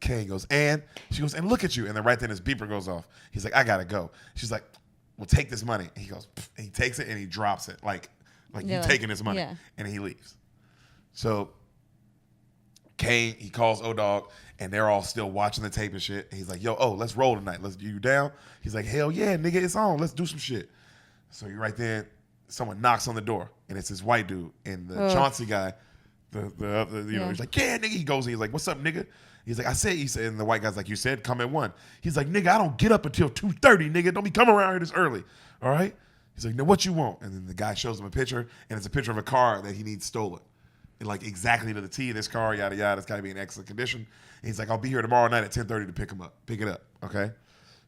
Cain goes, and she goes, and look at you. And then right then his beeper goes off. He's like, I gotta go. She's like, well, take this money. And he goes, and he takes it and he drops it. Like you taking his money. Yeah. And he leaves. So Cain, he calls O-Dog, and they're all still watching the tape and shit. And he's like, let's roll tonight. You down? He's like, hell yeah, nigga, it's on. Let's do some shit. So you're right there. Someone knocks on the door, and it's this white dude. And the Chauncey guy, he's like, yeah, nigga. He goes, and he's like, what's up, nigga? He's like, he said, and the white guy's like, you said, come at 1. He's like, nigga, I don't get up until 2:30, nigga. Don't be coming around here this early, all right? He's like, no, what you want? And then the guy shows him a picture, and it's a picture of a car that he needs stolen. And like exactly to the T, this car, yada, yada, it's got to be in excellent condition. And he's like, I'll be here tomorrow night at 10:30 to pick it up, okay?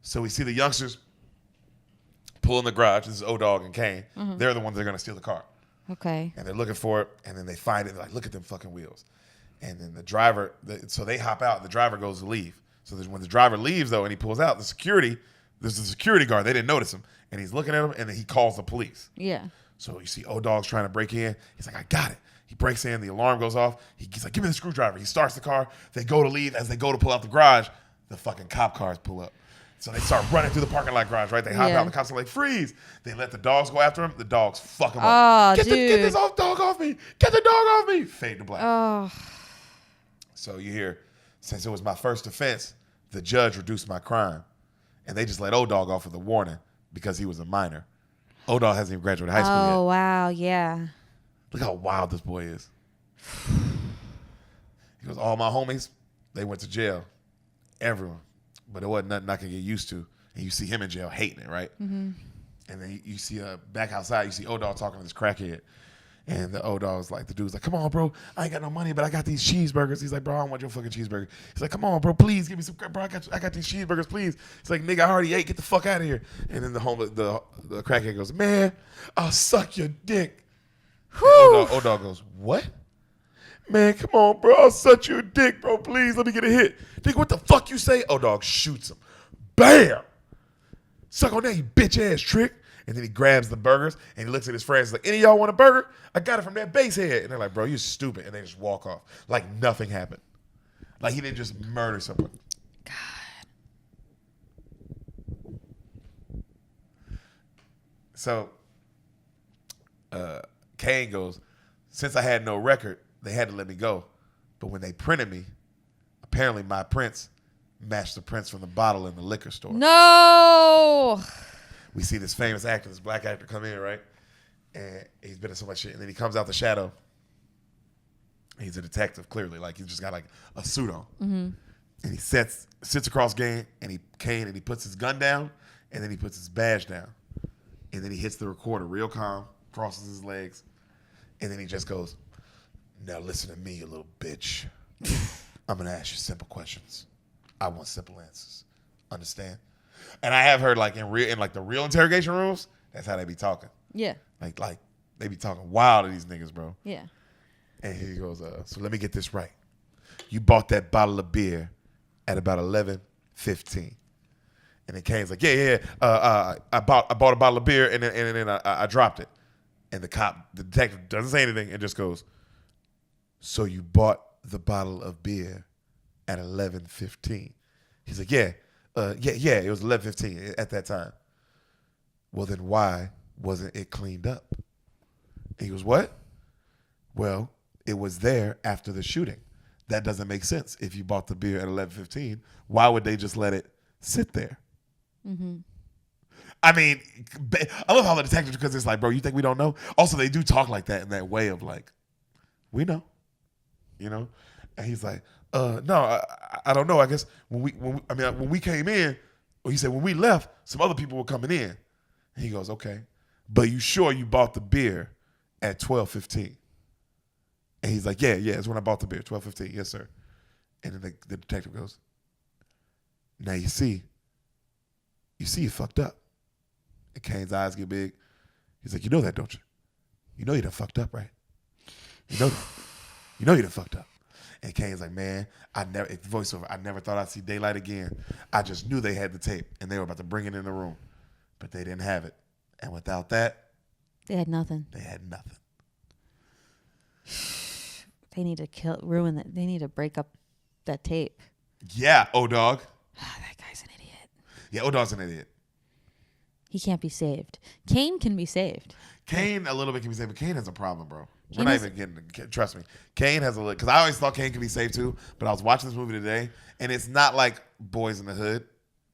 So we see the youngsters pull in the garage. This is O-Dog and Cain. Mm-hmm. They're the ones that are going to steal the car. Okay. And they're looking for it, and then they find it. They're like, look at them fucking wheels. And then the driver, so they hop out. The driver goes to leave. So when the driver leaves, though, and he pulls out, there's a security guard. They didn't notice him. And he's looking at him, and then he calls the police. Yeah. So you see O-Dog's trying to break in. He's like, I got it. He breaks in. The alarm goes off. He's like, give me the screwdriver. He starts the car. They go to leave. As they go to pull out the garage, the fucking cop cars pull up. So they start running through the parking lot garage, right? They hop out. The cops are like, freeze. They let the dogs go after him. The dogs fuck him up. Get this dog off me. Get the dog off me. Fade to black. Oh. So you hear, since it was my first offense, the judge reduced my crime. And they just let O-Dog off with a warning because he was a minor. O-Dog hasn't even graduated high school yet. Oh, wow. Yeah. Look how wild this boy is. He goes, all my homies, they went to jail. Everyone. But it wasn't nothing I could get used to. And you see him in jail hating it, right? Mm-hmm. And then you see back outside, you see O-Dog talking to this crackhead. And the O-Dog's like, the dude's like, come on, bro. I ain't got no money, but I got these cheeseburgers. He's like, bro, I don't want your fucking cheeseburger. He's like, come on, bro, please give me some, bro, I got these cheeseburgers, please. He's like, nigga, I already ate. Get the fuck out of here. And then the crackhead goes, man, I'll suck your dick. O-Dog goes, what? Man, come on, bro. I'll suck your dick, bro. Please, let me get a hit. Nigga, what the fuck you say? O-Dog shoots him. Bam! Suck on that, you bitch-ass trick. And then he grabs the burgers and he looks at his friends like, any of y'all want a burger? I got it from that base head. And they're like, bro, you're stupid. And they just walk off like nothing happened. Like he didn't just murder someone. God. So Cain goes, since I had no record, they had to let me go. But when they printed me, apparently my prints matched the prints from the bottle in the liquor store. No. We see this famous actor, this black actor, come in, right? And he's been in so much shit. And then he comes out the shadow. He's a detective, clearly. Like, he's just got, like, a suit on. Mm-hmm. And he sits across Cain, and he puts his gun down, and then he puts his badge down. And then he hits the recorder real calm, crosses his legs, and then he just goes, now listen to me, you little bitch. I'm going to ask you simple questions. I want simple answers. Understand? And I have heard like in the real interrogation rooms, that's how they be talking. Yeah. Like they be talking wild to these niggas, bro. Yeah. And he goes, so let me get this right. You bought that bottle of beer at about 11:15. And then Cain's like, yeah. I bought a bottle of beer and then I dropped it. And the detective doesn't say anything and just goes, so you bought the bottle of beer at 11:15. He's like, yeah, it was 11:15 at that time. Well, then why wasn't it cleaned up? And he goes, what? Well, it was there after the shooting. That doesn't make sense. If you bought the beer at 11:15, why would they just let it sit there? Mm-hmm. I mean, I love how the detectives, because it's like, bro, you think we don't know? Also, they do talk like that in that way of like, we know, you know? And he's like, no, I don't know. I guess when we came in, or he said when we left, some other people were coming in. And he goes, okay, but you sure you bought the beer at 12:15? And he's like, yeah, it's when I bought the beer, 12:15. Yes, sir. And then the detective goes, now you see you fucked up. And Cain's eyes get big. He's like, you know that, don't you? You know you done fucked up, right? You know you done fucked up. And Cain's like, man, voiceover, I never thought I'd see daylight again. I just knew they had the tape and they were about to bring it in the room, but they didn't have it. And without that, they had nothing. They need to ruin that. They need to break up that tape. Yeah, O-Dog. That guy's an idiot. Yeah, O-Dog's an idiot. He can't be saved. Cain can be saved. Cain a little bit can be saved, but Cain has a problem, bro. We're not even getting. Trust me, Cain has a little. Because I always thought Cain could be saved too, but I was watching this movie today, and it's not like Boys in the Hood,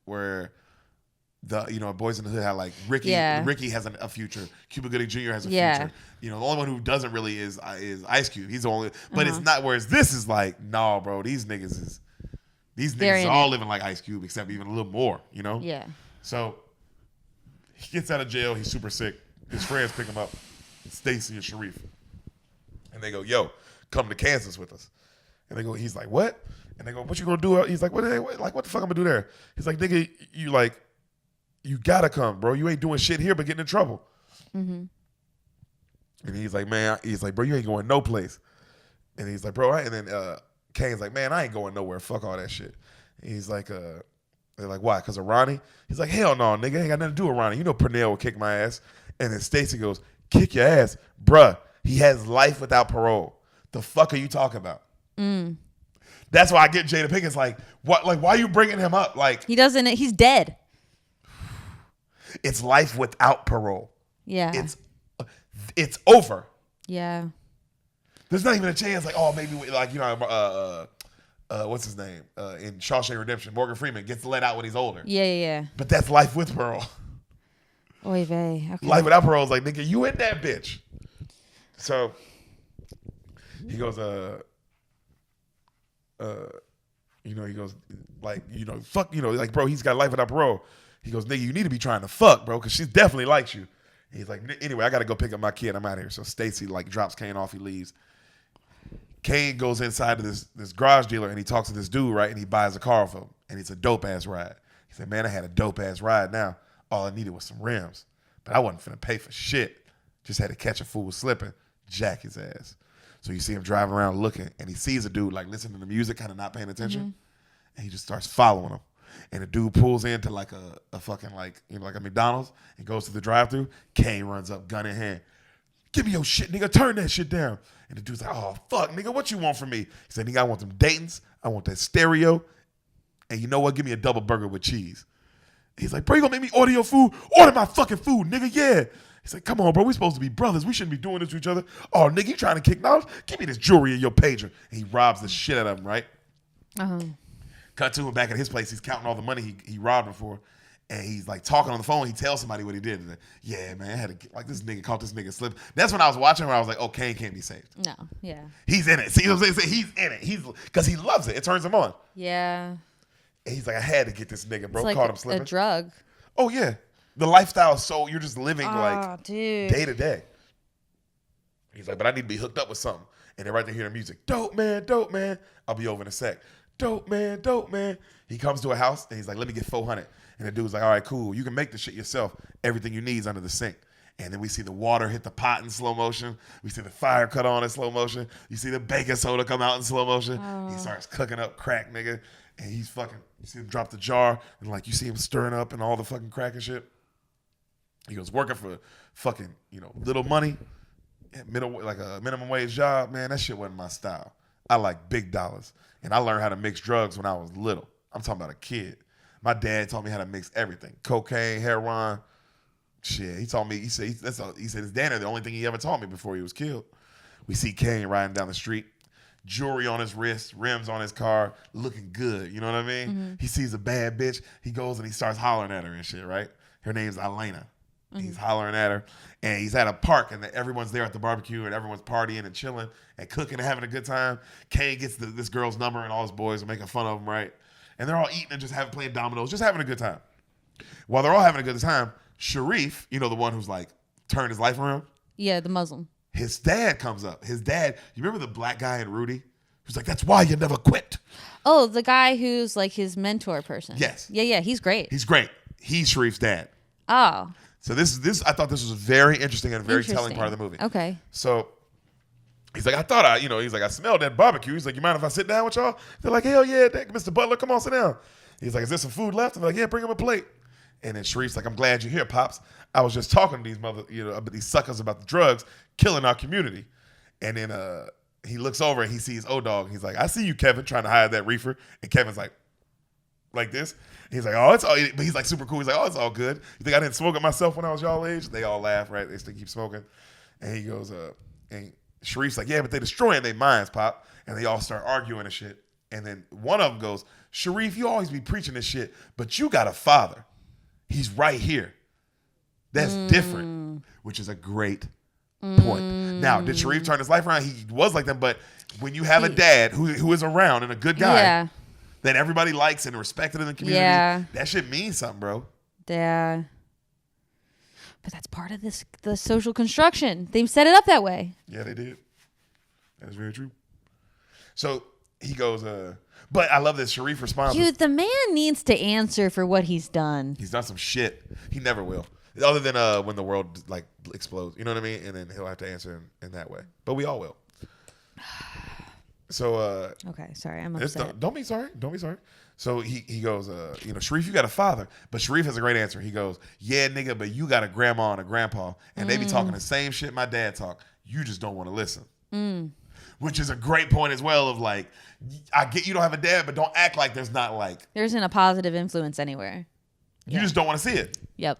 where Boys in the Hood had like Ricky. Yeah. Ricky has a future. Cuba Gooding Jr. has a future. The only one who doesn't really is Ice Cube. He's the only. But it's not. Whereas this is like, nah, bro. These niggas are all living like Ice Cube, except even a little more. Yeah. So he gets out of jail. He's super sick. His friends pick him up, Stacy and Sharif. And they go, yo, come to Kansas with us. And they go, he's like, what? And they go, what you gonna do? He's like, what the fuck I'm gonna do there? He's like, nigga, you gotta come, bro. You ain't doing shit here but getting in trouble. Mm-hmm. And he's like, bro, you ain't going no place. And he's like, bro, and then Cain's like, man, I ain't going nowhere. Fuck all that shit. And he's like, they're like, why? Because of Ronnie? He's like, hell no, nigga. Ain't got nothing to do with Ronnie. You know Pernell will kick my ass. And then Stacy goes, kick your ass. Bruh, he has life without parole. The fuck are you talking about? Mm. That's why I get Jada Pinkett's like, what? Like, why are you bringing him up? Like, he's dead. It's life without parole. Yeah. It's over. Yeah. There's not even a chance, like, oh, maybe, like, what's his name? In Shawshank Redemption, Morgan Freeman gets let out when he's older. Yeah. But that's life with parole. Oy vey. Okay. Life without parole is like, nigga, you in that bitch. So he goes, he goes, like, fuck, like, bro, he's got life without parole. He goes, nigga, you need to be trying to fuck, bro, because she definitely likes you. And he's like, anyway, I got to go pick up my kid. I'm out of here. So Stacy like drops Cain off. He leaves. Cain goes inside to this garage dealer and he talks to this dude, right? And he buys a car for him. And it's a dope ass ride. He said, man, I had a dope ass ride now. All I needed was some rims. But I wasn't finna pay for shit. Just had to catch a fool slipping, jack his ass. So you see him driving around looking and he sees a dude like listening to music, kind of not paying attention. And he just starts following him. And the dude pulls into like a fucking like, you know, like a McDonald's and goes to the drive-thru. Cain runs up, gun in hand. Give me your shit, nigga. Turn that shit down. And the dude's like, oh, fuck, nigga. What you want from me? He said, nigga, I want them Daytons. I want that stereo. And you know what? Give me a double burger with cheese. He's like, bro, you gonna make me order your food? Order my fucking food, nigga, yeah. He's like, come on, bro. We supposed to be brothers. We shouldn't be doing this to each other. Oh, nigga, you trying to kick knowledge? Give me this jewelry in your pager. And he robs the shit out of him, right? Cut to him back at his place. He's counting all the money he robbed him for. And he's like talking on the phone. He tells somebody what he did. Like, yeah, man, I had to, like this nigga caught this nigga slip. That's when I was watching where I was like, oh, Cain can't be saved. No, yeah. He's in it. See what I'm saying? He's in it. He's because he loves it. It turns him on. Yeah. And he's like, I had to get this nigga, bro. It's like Caught him slipping. a drug. Oh yeah, the lifestyle is so you're just living like dude. day to day. He's like, but I need to be hooked up with something. And they're right there hearing music. Dope man, dope man. I'll be over in a sec. Dope man, dope man. He comes to a house and he's like, let me get 400. And the dude's like, all right, cool. You can make the shit yourself. Everything you need is under the sink. And then we see the water hit the pot in slow motion. We see the fire cut on in slow motion. You see the baking soda come out in slow motion. He starts cooking up crack, nigga. And he's fucking, you see him drop the jar. And like, you see him stirring up and all the fucking crack and shit. He goes, working for fucking, you know, little money. Like a minimum wage job. Man, that shit wasn't my style. I like big dollars. And I learned how to mix drugs when I was little. I'm talking about a kid. My dad taught me how to mix everything. Cocaine, heroin. Shit, he taught me, he said his dad, the only thing he ever taught me before he was killed. We see Cain riding down the street, jewelry on his wrist, rims on his car, looking good, you know what I mean? He sees a bad bitch, he goes and he starts hollering at her and shit, right? Her name's Elena. He's hollering at her, and he's at a park, and everyone's there at the barbecue, and everyone's partying and chilling and cooking and having a good time. Cain gets this girl's number, and all his boys are making fun of him, right? And they're all eating and just playing dominoes, just having a good time. While they're all having a good time, Sharif, you know, the one who's like turned his life around? Yeah, the Muslim. His dad comes up. His dad, you remember the black guy in Rudy? Who's like, that's why you never quit. Oh, the guy who's like his mentor person. Yes. Yeah, he's great. He's great. He's Sharif's dad. Oh. So this I thought this was very interesting and a very telling part of the movie. Okay. So he's like, he's like, I smelled that barbecue. He's like, you mind if I sit down with y'all? They're like, hell yeah, Mr. Butler, come on, sit down. He's like, is there some food left? And they're like, yeah, bring him a plate. And then Sharif's like, I'm glad you're here, Pops. I was just talking to these suckers about the drugs killing our community. And then he looks over and he sees O-Dog. He's like, I see you, Kevin, trying to hide that reefer. And Kevin's like this. He's like, oh, it's all, but he's like super cool. He's like, oh, it's all good. You think I didn't smoke it myself when I was y'all age? They all laugh, right? They still keep smoking. And he goes, and Sharif's like, yeah, but they destroying their minds, Pop. And they all start arguing and shit. And then one of them goes, Sharif, you always be preaching this shit, but you got a father. He's right here. That's different, which is a great point. Now, did Sharif turn his life around? He was like that, but when you have a dad who is around and a good guy that everybody likes and respected in the community, that shit means something, bro. Yeah. But that's part of the social construction. They set it up that way. Yeah, they did. That is very true. So he goes, but I love this. Sharif responds. Dude, the man needs to answer for what he's done. He's done some shit. He never will. Other than when the world like explodes. You know what I mean? And then he'll have to answer in that way. But we all will. So okay, sorry, I'm upset. Don't be sorry. So he goes, Sharif, you got a father. But Sharif has a great answer. He goes, yeah, nigga, but you got a grandma and a grandpa. And they be talking the same shit my dad talk. You just don't want to listen. Which is a great point as well of like, I get you don't have a dad, but don't act like there's not like. There isn't a positive influence anywhere. You just don't want to see it. Yep.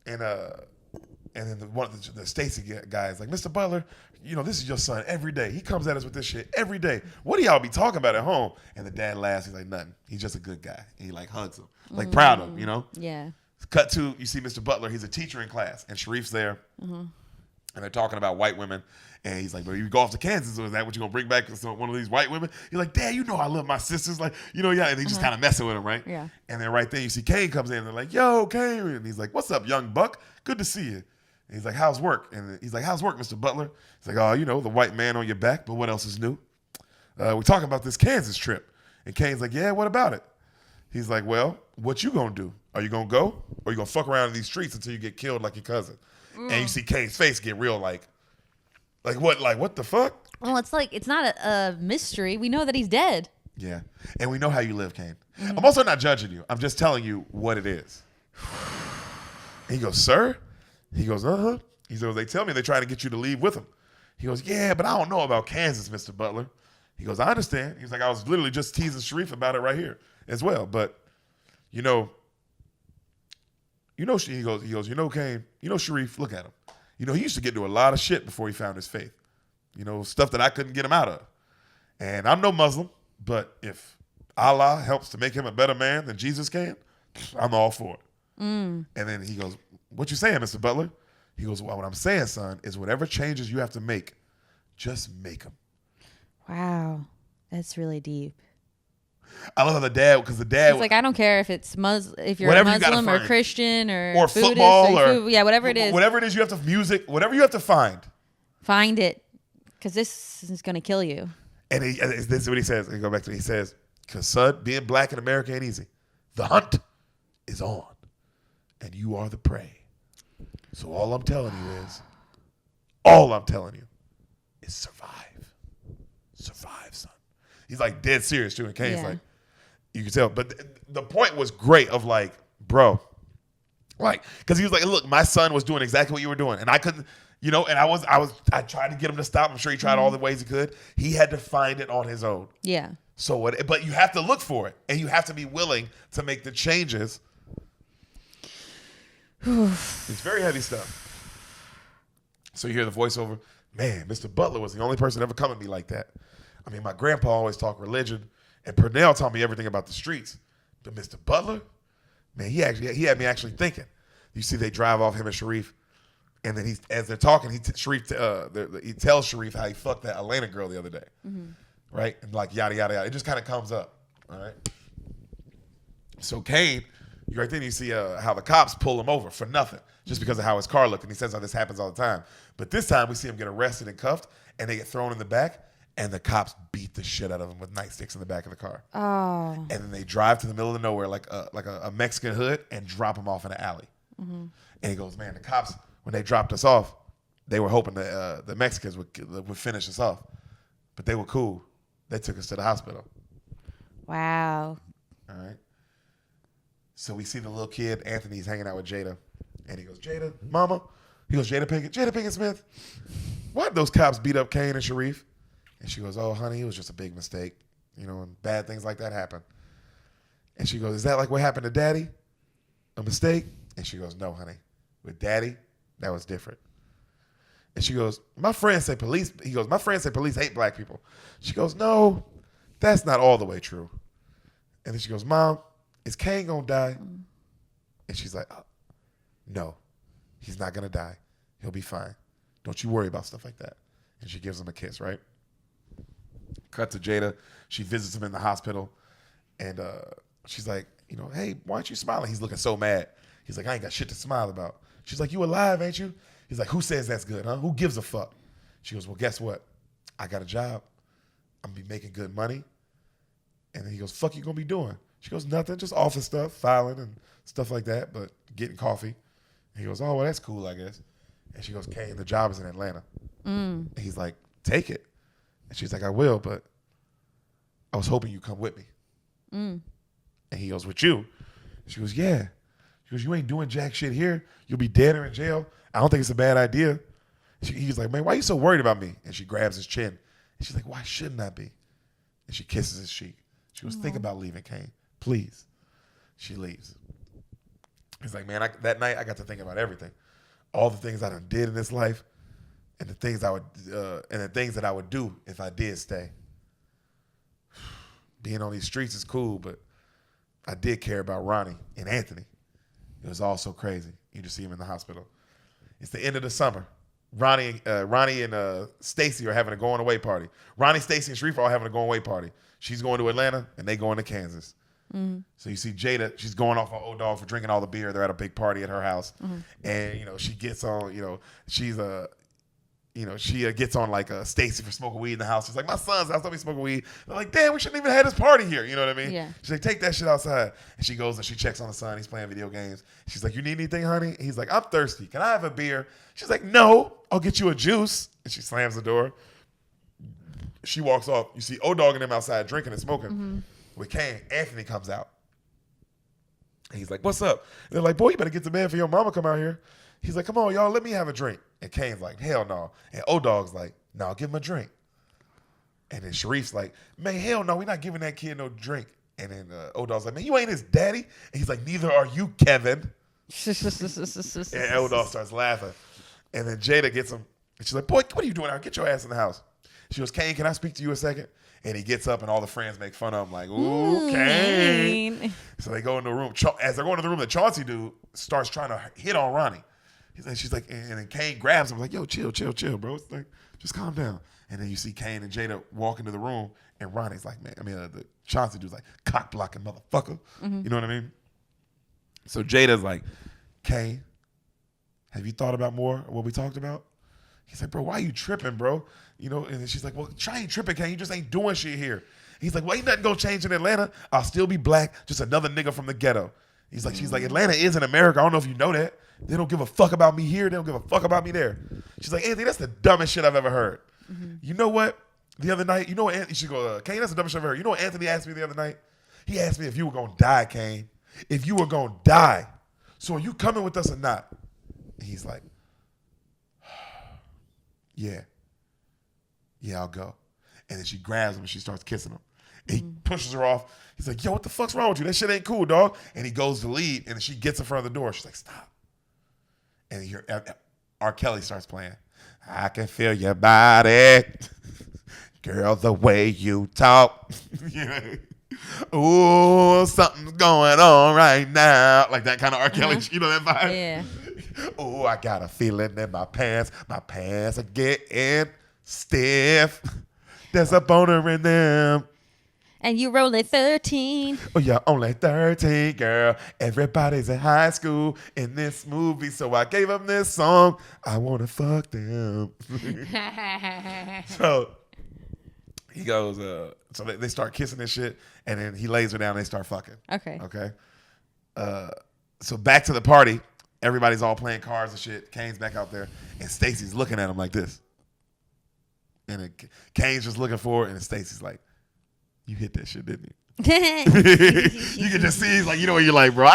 And then the Stacy guy is like, Mr. Butler, this is your son every day. He comes at us with this shit every day. What do y'all be talking about at home? And the dad laughs. He's like, nothing. He's just a good guy. And he like hugs him, like proud of him, Yeah. Cut to, you see Mr. Butler. He's a teacher in class, and Sharif's there. And they're talking about white women. And he's like, but you go off to Kansas, or is that what you're going to bring back one of these white women? You're like, Dad, you know I love my sisters. Like, yeah. And they just kind of messing with him, right? Yeah. And then right there, you see Cain comes in. And they're like, yo, Cain. And he's like, what's up, young buck? Good to see you. And he's like, how's work? And he's like, how's work, Mr. Butler? He's like, oh, the white man on your back, but what else is new? We're talking about this Kansas trip. And Cain's like, yeah, what about it? He's like, well, what you going to do? Are you going to go? Or are you going to fuck around in these streets until you get killed like your cousin? And you see Cain's face get real like what the fuck? Well, it's not a mystery. We know that he's dead. Yeah. And we know how you live, Cain. I'm also not judging you. I'm just telling you what it is. And he goes, sir? He goes, uh-huh. He goes, they tell me they're trying to get you to leave with them. He goes, yeah, but I don't know about Kansas, Mr. Butler. He goes, I understand. He's like, I was literally just teasing Sharif about it right here as well. But, he goes, Cain, Sharif, look at him. He used to get into a lot of shit before he found his faith. Stuff that I couldn't get him out of. And I'm no Muslim, but if Allah helps to make him a better man than Jesus can, I'm all for it. And then he goes, what you saying, Mr. Butler? He goes, well, what I'm saying, son, is whatever changes you have to make, just make them. Wow. That's really deep. I love how the dad It's like, I don't care if it's if you're whatever a Muslim or Christian or Buddhist football or whatever it is. Whatever it is you have to music, whatever you have to find. Find it, because this is going to kill you. And this is what he says. And go back to it. He says, because son, being black in America ain't easy. The hunt is on, and you are the prey. So all I'm telling you is survive. Survive, son. He's like dead serious too. And Cain's like, you can tell. But the point was great of like, bro, like, because he was like, look, my son was doing exactly what you were doing. And I couldn't, and I tried to get him to stop. I'm sure he tried all the ways he could. He had to find it on his own. Yeah. So what, but you have to look for it. And you have to be willing to make the changes. It's very heavy stuff. So you hear the voiceover, man, Mr. Butler was the only person to ever come at me like that. I mean, my grandpa always talked religion, and Purnell taught me everything about the streets. But Mr. Butler, man, he had me actually thinking. You see, they drive off him and Sharif, and then as they're talking, he tells Sharif how he fucked that Atlanta girl the other day, right? And like yada yada yada. It just kind of comes up, all right. So Cain, right then you see how the cops pull him over for nothing, just because of how his car looked, and he says how this happens all the time. But this time we see him get arrested and cuffed, and they get thrown in the back. And the cops beat the shit out of him with nightsticks in the back of the car. Oh. And then they drive to the middle of nowhere like a Mexican hood and drop him off in an alley. And he goes, man, the cops, when they dropped us off, they were hoping that the Mexicans would finish us off. But they were cool. They took us to the hospital. Wow. All right. So we see the little kid, Anthony's hanging out with Jada. And he goes, Jada, mama. He goes, Jada Pinkett Smith. Why did those cops beat up Cain and Sharif? And she goes, oh, honey, it was just a big mistake. And bad things like that happen. And she goes, is that like what happened to Daddy? A mistake? And she goes, no, honey. With Daddy, that was different. And she goes, my friends say police hate black people. She goes, no, that's not all the way true. And then she goes, Mom, is Cain gonna die? And she's like, no, he's not gonna die. He'll be fine. Don't you worry about stuff like that. And she gives him a kiss, right? Cut to Jada. She visits him in the hospital. And she's like, hey, why aren't you smiling? He's looking so mad. He's like, I ain't got shit to smile about. She's like, you alive, ain't you? He's like, who says that's good, huh? Who gives a fuck? She goes, well, guess what? I got a job. I'm going to be making good money. And then he goes, fuck you going to be doing? She goes, nothing, just office stuff, filing and stuff like that, but getting coffee. And he goes, oh, well, that's cool, I guess. And she goes, Cain, the job is in Atlanta. And he's like, take it. And she's like, I will, but I was hoping you'd come with me. And he goes, with you? She goes, yeah. She goes, you ain't doing jack shit here. You'll be dead or in jail. I don't think it's a bad idea. He's like, man, why are you so worried about me? And she grabs his chin. And she's like, why shouldn't I be? And she kisses his cheek. She goes, think about leaving, Cain. Please. She leaves. He's like, man, that night I got to think about everything. All the things I done did in this life and the things that I would do if I did stay. Being on these streets is cool, but I did care about Ronnie and Anthony. It was all so crazy. You just see him in the hospital. It's the end of the summer. Ronnie and Stacy are having a going away party. Ronnie, Stacy, and Sharif are all having a going away party. She's going to Atlanta, and they going to Kansas. Mm-hmm. So you see Jada, she's going off on Old Dog for drinking all the beer. They're at a big party at her house. Mm-hmm. And, she gets on, she's she gets on like Stacy for smoking weed in the house. She's like, my son's house, don't be smoking weed. They're like, damn, we shouldn't even have this party here. You know what I mean? Yeah. She's like, take that shit outside. And she goes and she checks on the son. He's playing video games. She's like, you need anything, honey? He's like, I'm thirsty. Can I have a beer? She's like, no, I'll get you a juice. And she slams the door. She walks off. You see O-Dog and them outside drinking and smoking. Mm-hmm. With Cain, Anthony comes out. And he's like, what's up? And they're like, boy, you better get the man for your mama come out here. He's like, come on, y'all, let me have a drink. And Kane's like, hell no. And O-Dog's like, no, give him a drink. And then Sharif's like, man, hell no, we're not giving that kid no drink. And then O-Dog's like, man, you ain't his daddy. And he's like, neither are you, Kevin. And O-Dog starts laughing. And then Jada gets him. And she's like, boy, what are you doing out? Get your ass in the house. She goes, Cain, can I speak to you a second? And he gets up and all the friends make fun of him like, ooh, Cain. So they go in the room. As they're going to the room, the Chauncey dude starts trying to hit on Ronnie. She's like, and then Cain grabs him like, yo, chill, bro. It's like, just calm down. And then you see Cain and Jada walk into the room, and Ronnie's like, man, the Chauncey dude's like, cock blocking motherfucker. Mm-hmm. You know what I mean? So Jada's like, Cain, have you thought about more of what we talked about? He's like, bro, why are you tripping, bro? And then she's like, well, try ain't tripping, Cain. You just ain't doing shit here. He's like, well, ain't nothing gonna change in Atlanta. I'll still be black, just another nigga from the ghetto. She's like, Atlanta is in America. I don't know if you know that. They don't give a fuck about me here. They don't give a fuck about me there. She's like, Anthony, that's the dumbest shit I've ever heard. Mm-hmm. You know what? The other night, you know what Anthony, she go, Cain, that's the dumbest shit I've ever heard. You know what Anthony asked me the other night? He asked me if you were gonna die, Cain. If you were gonna die. So are you coming with us or not? And he's like, yeah, I'll go. And then she grabs him and she starts kissing him. And he pushes her off. He's like, yo, what the fuck's wrong with you? That shit ain't cool, dog. And he goes to leave, and she gets in front of the door. She's like, stop. And you hear R. Kelly starts playing. I can feel your body. Girl, the way you talk. Ooh, something's going on right now. Like that kind of R. Kelly, you know that vibe? Yeah. Oh, I got a feeling in my pants. My pants are getting stiff. There's a boner in them. And you only 13. Oh, you're only 13, girl. Everybody's in high school in this movie, so I gave them this song. I want to fuck them. So he goes, so they start kissing and shit, and then he lays her down and they start fucking. Okay. So back to the party. Everybody's all playing cards and shit. Kane's back out there, and Stacy's looking at him like this. And then Kane's just looking for it, and Stacy's like, you hit that shit, didn't you? You can just see, he's like, when you're like, bro,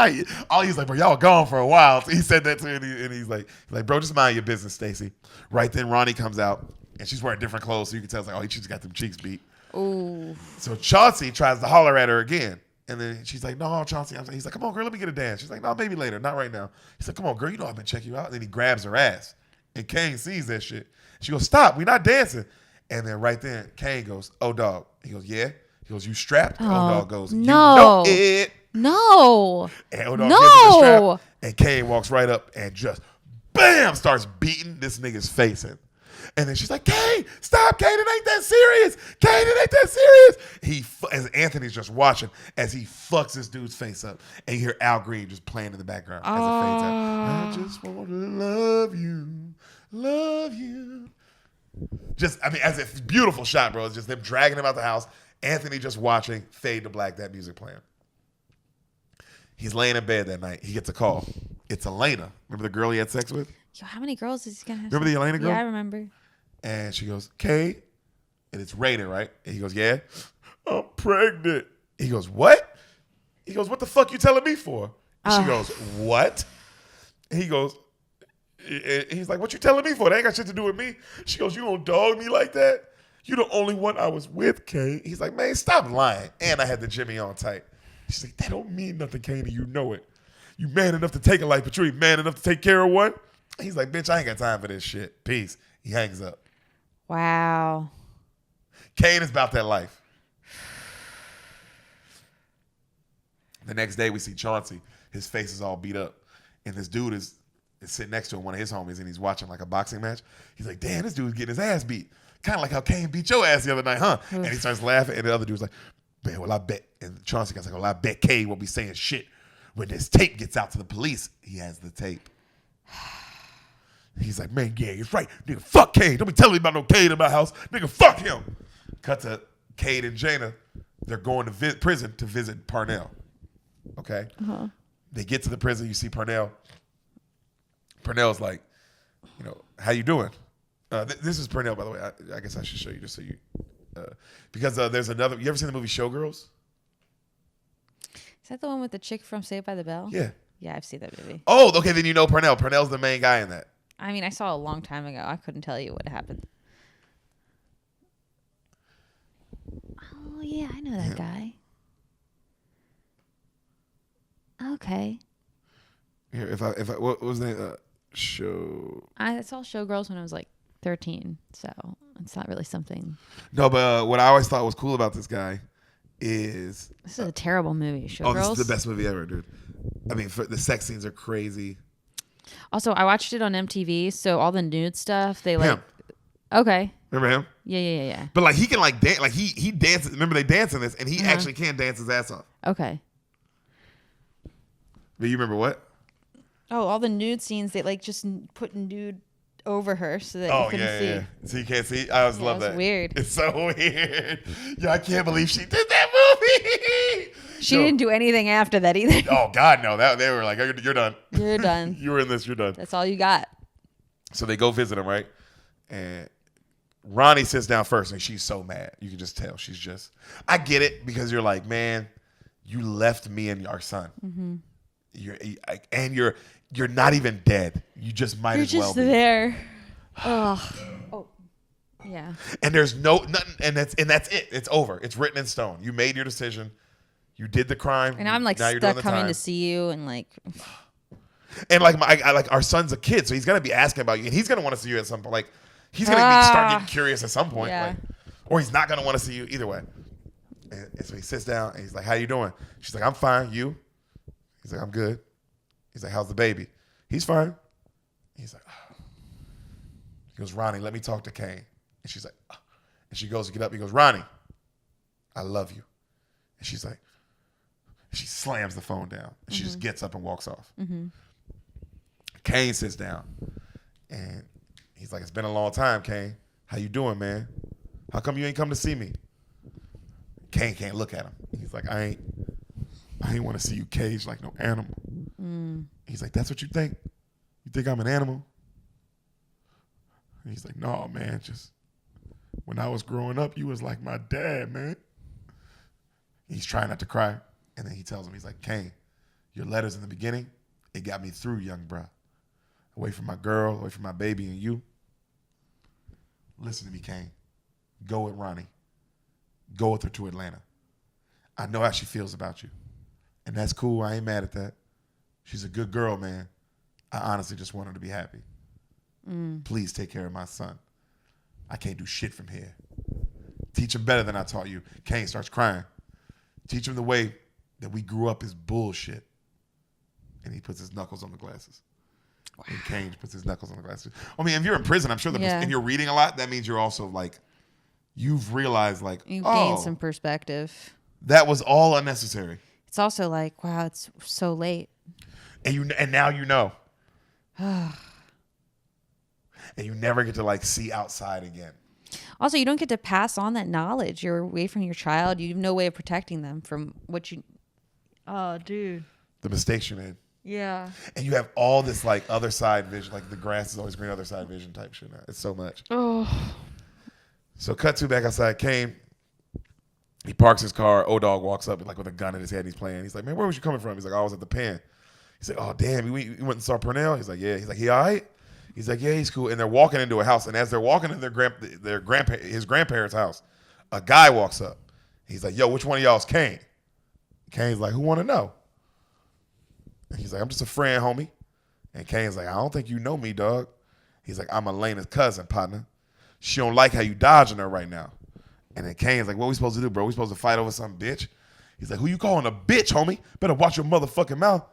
he's like, bro, y'all gone for a while. So he said that to him, and he's like, bro, just mind your business, Stacy. Right then, Ronnie comes out, and she's wearing different clothes, so you can tell, it's like, oh, she's got them cheeks beat. Ooh. So Chauncey tries to holler at her again. And then she's like, no, Chauncey. He's like, come on, girl, let me get a dance. She's like, no, maybe later, not right now. He's like, come on, girl, I've been checking you out. And then he grabs her ass. And Cain sees that shit. She goes, stop, we're not dancing. And then right then, Cain goes, oh, dog. He goes, yeah. He goes, you strapped? Oh, dog goes, you know it. No. And O-Dog gives him the strap. And Cain walks right up and just, bam, starts beating this nigga's face in. And then she's like, Cain, stop, Cain, it ain't that serious. Cain, it ain't that serious. As Anthony's just watching as he fucks this dude's face up. And you hear Al Green just playing in the background as it fades out. I just want to love you. As a beautiful shot, bro. It's just them dragging him out the house. Anthony just watching, fade to black, that music playing. He's laying in bed that night. He gets a call. It's Elena. Remember the girl he had sex with? Yo, how many girls is he gonna have? Remember the Elena girl? Yeah, I remember. And she goes, Kay, and it's rated, right? And he goes, yeah, I'm pregnant. He goes, what? He goes, what the fuck you telling me for? And she goes, what? And he goes, he's like, what you telling me for? That ain't got shit to do with me. She goes, you don't dog me like that? You the only one I was with, Kay. He's like, man, stop lying. And I had the Jimmy on tight. She's like, that don't mean nothing, Kay, and you know it. You man enough to take a life, but you ain't man enough to take care of one? He's like, bitch, I ain't got time for this shit. Peace. He hangs up. Wow. Cain is about that life. The next day we see Chauncey. His face is all beat up. And this dude is is sitting next to him, one of his homies, and he's watching like a boxing match. He's like, damn, this dude's getting his ass beat. Kind of like how Cain beat your ass the other night, huh? And he starts laughing, and the other dude's like, man, well, I bet. And Chauncey guy's like, well, I bet Cain won't be saying shit when this tape gets out to the police. He has the tape. He's like, man, yeah, it's right. Nigga, fuck Cain. Don't be telling me about no Cain in my house. Nigga, fuck him. Cut to Cade and Jaina. They're going to prison to visit Parnell. Okay? Uh-huh. They get to the prison. You see Parnell. Parnell's like, you know, how you doing? This is Parnell, by the way. I guess I should show you just so you... because there's another... You ever seen the movie Showgirls? Is that the one with the chick from Saved by the Bell? Yeah. Yeah, I've seen that movie. Oh, okay, then you know Parnell. Parnell's the main guy in that. I mean, I saw it a long time ago. I couldn't tell you what happened. Oh, yeah, I know that guy. Okay. Here, if I what was the show? I saw Showgirls when I was like 13, so it's not really something. No, but what I always thought was cool about this guy is... This is a terrible movie, Showgirls. Oh, this is the best movie ever, dude. I mean, the sex scenes are crazy. Also, I watched it on MTV, so all the nude stuff, they like... Him. Okay. Remember him? Yeah. But like he can like dance, like he dances. Remember they dance in this, and he actually can dance his ass off. Okay. But you remember what? Oh, all the nude scenes, they like just put nude over her so that you couldn't see. Yeah. So you can't see. I always love that. Weird. It's so weird. Yeah, I can't believe she did that movie. She didn't do anything after that either. Oh God, no. They were like, you're done. You're done. You were in this. You're done. That's all you got. So they go visit him, right? And Ronnie sits down first, and she's so mad. You can just tell. She's just... I get it, because you're like, man, you left me and our son. Mm-hmm. You're not even dead. You just might as well be. You're just there. Oh. Yeah. And there's nothing, and that's it. It's over. It's written in stone. You made your decision. You did the crime. And I'm like stuck coming to see you and like... And like I like our son's a kid, so he's gonna be asking about you, and he's gonna want to see you at some point. Like he's gonna start getting curious at some point, like, or he's not gonna want to see you either way. And so he sits down and he's like, "How you doing?" She's like, "I'm fine. You?" He's like, "I'm good." He's like, "How's the baby?" He's fine. He's like, oh. He goes, "Ronnie, let me talk to Cain." And she's like, oh. And she goes to get up. He goes, "Ronnie, I love you." And she's like, she slams the phone down. And she just gets up and walks off. Mm-hmm. Cain sits down, and he's like, "It's been a long time, Cain. How you doing, man? How come you ain't come to see me?" Cain can't look at him. He's like, I ain't want to see you caged like no animal. Mm. He's like, "That's what you think? You think I'm an animal?" And he's like, "No, man. Just when I was growing up, you was like my dad, man." He's trying not to cry, and then he tells him, he's like, "Cain, your letters in the beginning, it got me through, young bruh. Away from my girl, away from my baby and you. Listen to me, Cain. Go with Ronnie. Go with her to Atlanta. I know how she feels about you. And that's cool. I ain't mad at that. She's a good girl, man. I honestly just want her to be happy. Please take care of my son. I can't do shit from here. Teach him better than I taught you." Cain starts crying. "Teach him the way that we grew up is bullshit." And he puts his knuckles on the glasses. Wow. And Cain puts his knuckles on the glasses. I mean, if you're in prison, I'm sure and you're reading a lot, that means you're also like, you've realized like, you gained some perspective. That was all unnecessary. It's also like, wow, it's so late. And now you know. And you never get to like see outside again. Also, you don't get to pass on that knowledge. You're away from your child. You have no way of protecting them from what you... Oh, dude. The mistakes you made. Yeah. And you have all this like other side vision, like the grass is always green, other side vision type shit. It's so much. Oh. So cut to back outside. Cain, he parks his car. O-Dog walks up like with a gun in his head. He's playing. He's like, "Man, where was you coming from?" He's like, "I was at the pen." He's like, "Oh, damn, you went and saw Purnell?" He's like, "Yeah." He's like, "He all right?" He's like, "Yeah, he's cool." And they're walking into a house. And as they're walking into his grandparents' house, a guy walks up. He's like, "Yo, which one of y'all is Cain?" Cain's like, "Who want to know?" And he's like, "I'm just a friend, homie." And Cain's like, "I don't think you know me, dog." He's like, "I'm Elena's cousin, partner. She don't like how you dodging her right now." And then Cain's like, "What we supposed to do, bro? We supposed to fight over some bitch?" He's like, "Who you calling a bitch, homie? Better watch your motherfucking mouth."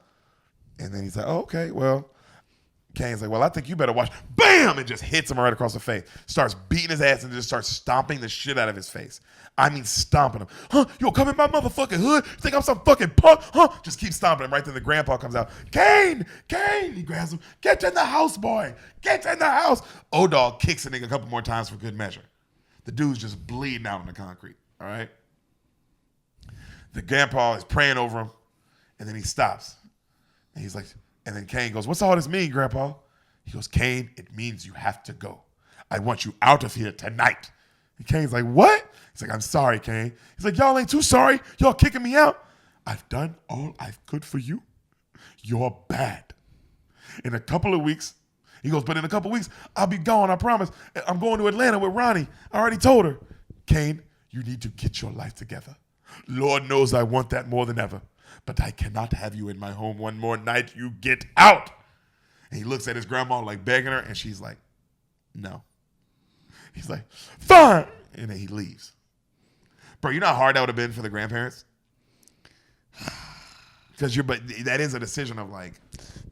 And then he's like, "Oh, okay, well, Cain's like, well, I think you better watch. Bam! And just hits him right across the face. Starts beating his ass and just starts stomping the shit out of his face. I mean, stomping him. Huh? You come in my motherfucking hood? You think I'm some fucking punk? Huh? Just keep stomping him. Right then the grandpa comes out. Cain! Cain! He grabs him. Get in the house, boy. Get in the house. O-Dog kicks the nigga a couple more times for good measure. The dude's just bleeding out on the concrete. All right? The grandpa is praying over him. And then he stops. And he's like, and then Cain goes, what's all this mean, Grandpa? He goes, Cain, it means you have to go. I want you out of here tonight. And Cain's like, what? He's like, I'm sorry, Cain. He's like, y'all ain't too sorry. Y'all kicking me out. I've done all I could for you. You're bad. In a couple of weeks, he goes, but in a couple of weeks, I'll be gone, I promise. I'm going to Atlanta with Ronnie. I already told her. Cain, you need to get your life together. Lord knows I want that more than ever. But I cannot have you in my home one more night. You get out. And he looks at his grandma like begging her, and she's like, no. He's like, fine. And then he leaves. Bro, you know how hard that would have been for the grandparents? But that is a decision of like.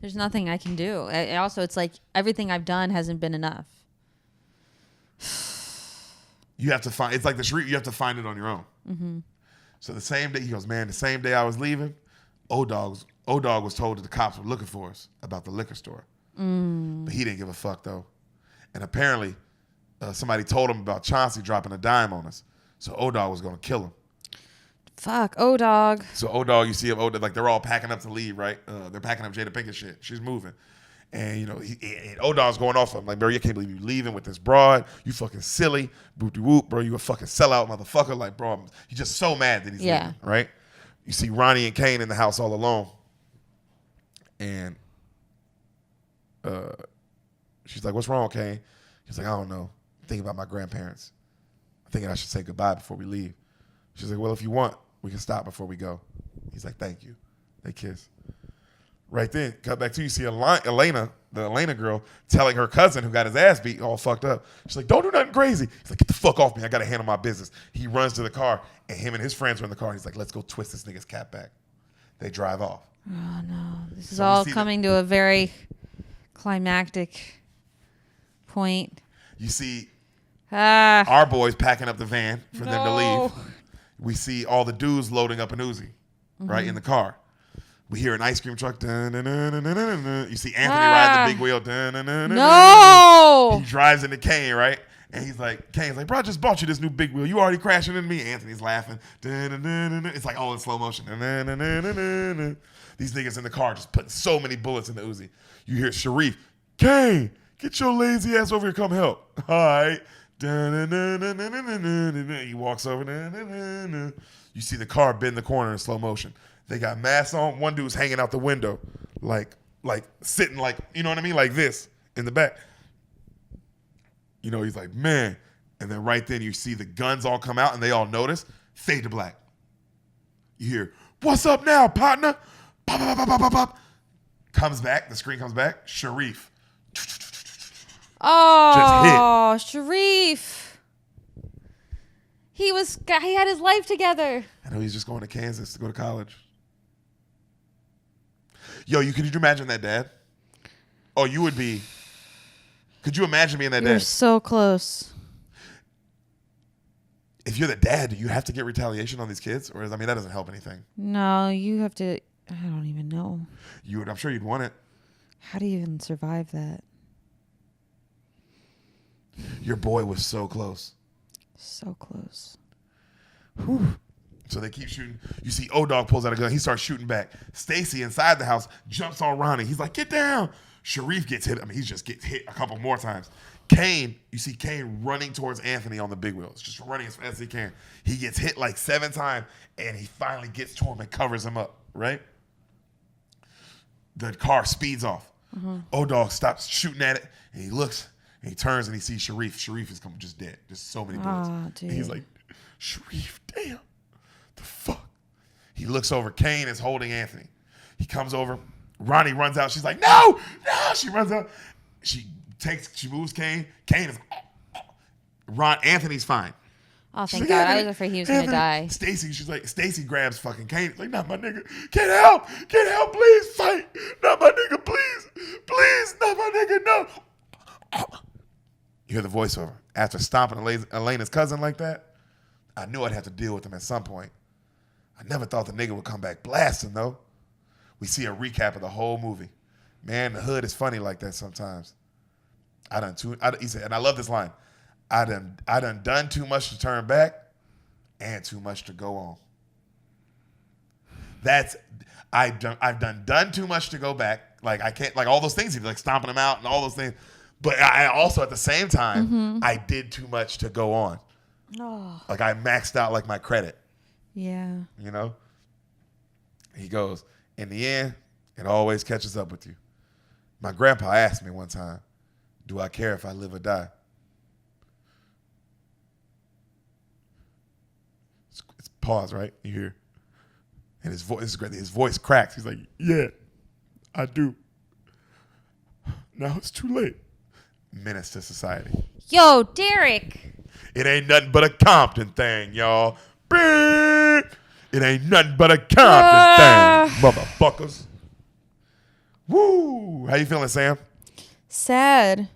There's nothing I can do. Also, it's like everything I've done hasn't been enough. You have to find, it's like the street, you have to find it on your own. Mm-hmm. So the same day, he goes, man, the same day I was leaving, O-Dog was told that the cops were looking for us about the liquor store. But he didn't give a fuck, though. And apparently, somebody told him about Chauncey dropping a dime on us. So O-Dog was going to kill him. Fuck, O-Dog. So O-Dog, you see him, like they're all packing up to leave, right? They're packing up Jada Pinkett shit. She's moving. And, you know, and O-Dog's going off. I'm like, bro, you can't believe you leaving with this broad. You fucking silly. Boop-de-whoop, bro. You a fucking sellout motherfucker. Like, bro, he's just so mad that he's leaving, right? You see Ronnie and Cain in the house all alone. And she's like, what's wrong, Cain? He's like, I don't know. I'm thinking about my grandparents. I'm thinking I should say goodbye before we leave. She's like, well, if you want, we can stop before we go. He's like, thank you. They kiss. Right then, cut back to you see Elena, the Elena girl, telling her cousin who got his ass beat all fucked up. She's like, don't do nothing crazy. He's like, get the fuck off me. I got to handle my business. He runs to the car, and him and his friends are in the car. He's like, let's go twist this nigga's cap back. They drive off. Oh, no. This is all coming to a very climactic point. You see our boys packing up the van for them to leave. We see all the dudes loading up an Uzi, right, in the car. We hear an ice cream truck. Dun, dun, dun, dun, dun, dun, dun. You see Anthony riding the big wheel. Dun, dun, dun, dun, No! He drives into Cain, right? And Cain's like, bro, I just bought you this new big wheel. You already crashing into me. Anthony's laughing. Dun, dun, dun, dun, dun. It's like all in slow motion. Dun, dun, dun, dun, dun, dun, dun. These niggas in the car just putting so many bullets in the Uzi. You hear Sharif, Cain, get your lazy ass over here. Come help. All right. Dun, dun, dun, dun, dun, dun, dun, dun. He walks over. Dun, dun, dun, dun. You see the car bend the corner in slow motion. They got masks on. One dude's hanging out the window, like sitting like, you know what I mean? Like this in the back. You know, he's like, man. And then right then you see the guns all come out and they all notice. Fade to black. You hear, what's up now, partner? Pop, pop, pop, pop, pop, pop. Comes back. The screen comes back. Sharif. Oh, Sharif. He had his life together. I know he's just going to Kansas to go to college. Yo, could you imagine that dad? Oh, you would be. Could you imagine being that dad? You're so close. If you're the dad, do you have to get retaliation on these kids? Or that doesn't help anything. No, you have to. I don't even know. I'm sure you'd want it. How do you even survive that? Your boy was so close. So close. Whew. So they keep shooting. You see O-Dog pulls out a gun. He starts shooting back. Stacy inside the house jumps on Ronnie. He's like, get down. Sharif gets hit. He just gets hit a couple more times. Cain, you see Cain running towards Anthony on the big wheels. Just running as fast as he can. He gets hit like 7 times, and he finally gets to him and covers him up, right? The car speeds off. Mm-hmm. O-Dog stops shooting at it, and he looks, and he turns, and he sees Sharif. Sharif is just dead. Just so many bullets. Oh, dude. And he's like, Sharif, damn. The fuck? He looks over. Cain is holding Anthony. He comes over. Ronnie runs out. She's like, no. She runs out. She moves Cain. Cain is, Anthony's fine. Oh, She's thank like, God. I Anthony, was afraid he was going to die. Stacy grabs fucking Cain. Like, not my nigga. Get help, please fight. Not my nigga, please, not my nigga, no. You hear the voiceover. After stomping Elena's cousin like that, I knew I'd have to deal with him at some point. I never thought the nigga would come back blasting, though. We see a recap of the whole movie. Man, the hood is funny like that sometimes. He said, and I love this line. I done too much to turn back and too much to go on. I've done too much to go back. Like I can't, like all those things, like stomping them out and all those things. But I also at the same time, I did too much to go on. Oh. Like I maxed out like my credit. Yeah. You know? He goes, in the end, it always catches up with you. My grandpa asked me one time, do I care if I live or die? It's pause, right? You hear? And his voice is great. His voice cracks. He's like, yeah, I do. Now it's too late. Menace to society. Yo, Deric. It ain't nothing but a Compton thing, y'all. It ain't nothing but a Compton thing, motherfuckers. Woo! How you feeling, Sam? Sad.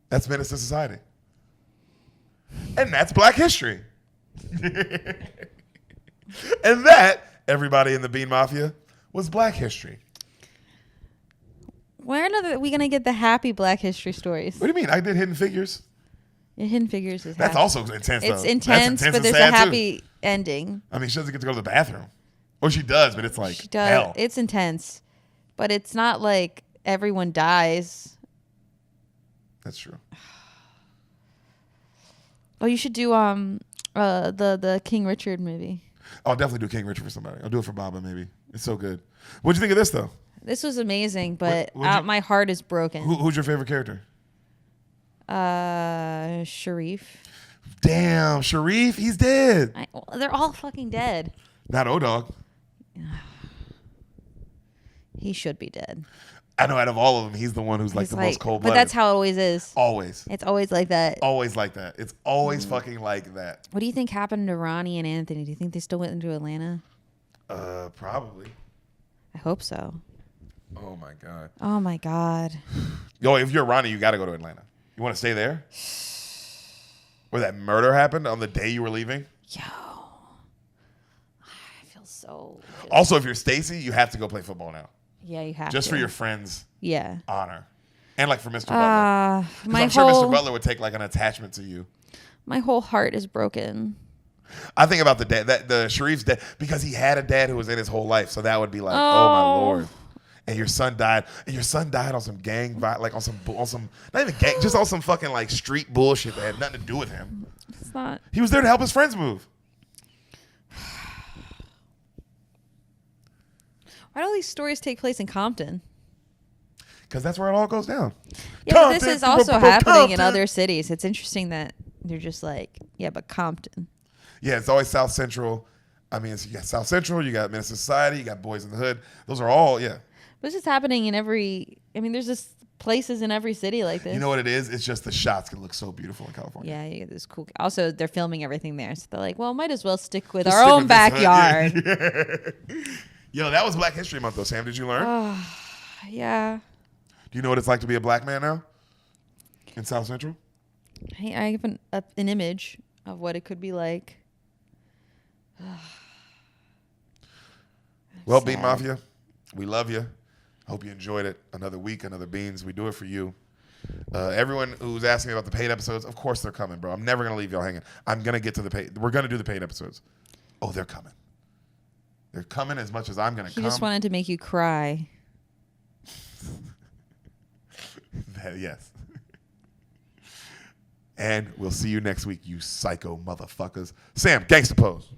That's Menace to society. And that's Black History. And that, everybody in the Bean Mafia, was Black History. When are we going to get the happy Black History stories? What do you mean? I did Hidden Figures. Yeah, Hidden Figures is That's happy. also intense, though. It's intense, That's but there's a and sad, happy too. ending. I mean, she doesn't get to go to the bathroom. Or she does, but it's like She does. hell. It's intense. But it's not like everyone dies. That's true. Oh, you should do the King Richard movie. I'll definitely do King Richard for somebody. I'll do it for Baba, maybe. It's so good. What'd you think of this, though? This was amazing, but What'd my heart is broken. Who's your favorite character? Sharif. Damn, Sharif, he's dead. They're all fucking dead. Not O-Dog. He should be dead. I know out of all of them, he's the one who's like the most cold-blooded. But that's how it always is. Always. It's always like that. Always like that. It's always fucking like that. What do you think happened to Ronnie and Anthony? Do you think they still went into Atlanta? Probably. I hope so. Oh, my God. Oh, my God. Yo, if you're Ronnie, you got to go to Atlanta. You want to stay there? Where that murder happened on the day you were leaving? Yo. I feel so... Also, if you're Stacy, you have to go play football now. Yeah, you have Just to. for your friends' Yeah. honor. And like for Mr. Butler. 'Cause I'm sure Mr. Butler would take like an attachment to you. My whole heart is broken. I think about the dad, the Sharif's dad, because he had a dad who was in his whole life. So that would be like, oh my Lord. And your son died. And your son died on some gang, like on some, not even gang, just on some fucking like street bullshit that had nothing to do with him. It's not. He was there to help his friends move. Why do all these stories take place in Compton? Because that's where it all goes down. Yeah, but this is also happening in Compton. other cities. It's interesting that they're just like, yeah, but Compton. Yeah, it's always South Central. I mean, you got South Central, you got Menace Society, you got Boys in the Hood. Those are all, yeah. But this is happening in every, I mean, there's just places in every city like this. You know what it is? It's just the shots can look so beautiful in California. Yeah, you get this cool. Also, they're filming everything there. So they're like, well, might as well stick with Just our stick own with this hood. backyard. Yeah. Yo, that was Black History Month, though, Sam. Did you learn? Yeah. Do you know what it's like to be a black man now in South Central? I have an image of what it could be like. Well, Sad. Bean Mafia, we love you. Hope you enjoyed it. Another week, another Beans. We do it for you. Everyone who's asking me about the paid episodes, of course they're coming, bro. I'm never going to leave y'all hanging. I'm going to get to the paid. We're going to do the paid episodes. Oh, they're coming. They're coming as much as I'm going to come. He just wanted to make you cry. Yes. And we'll see you next week, you psycho motherfuckers. Sam, gangsta pose.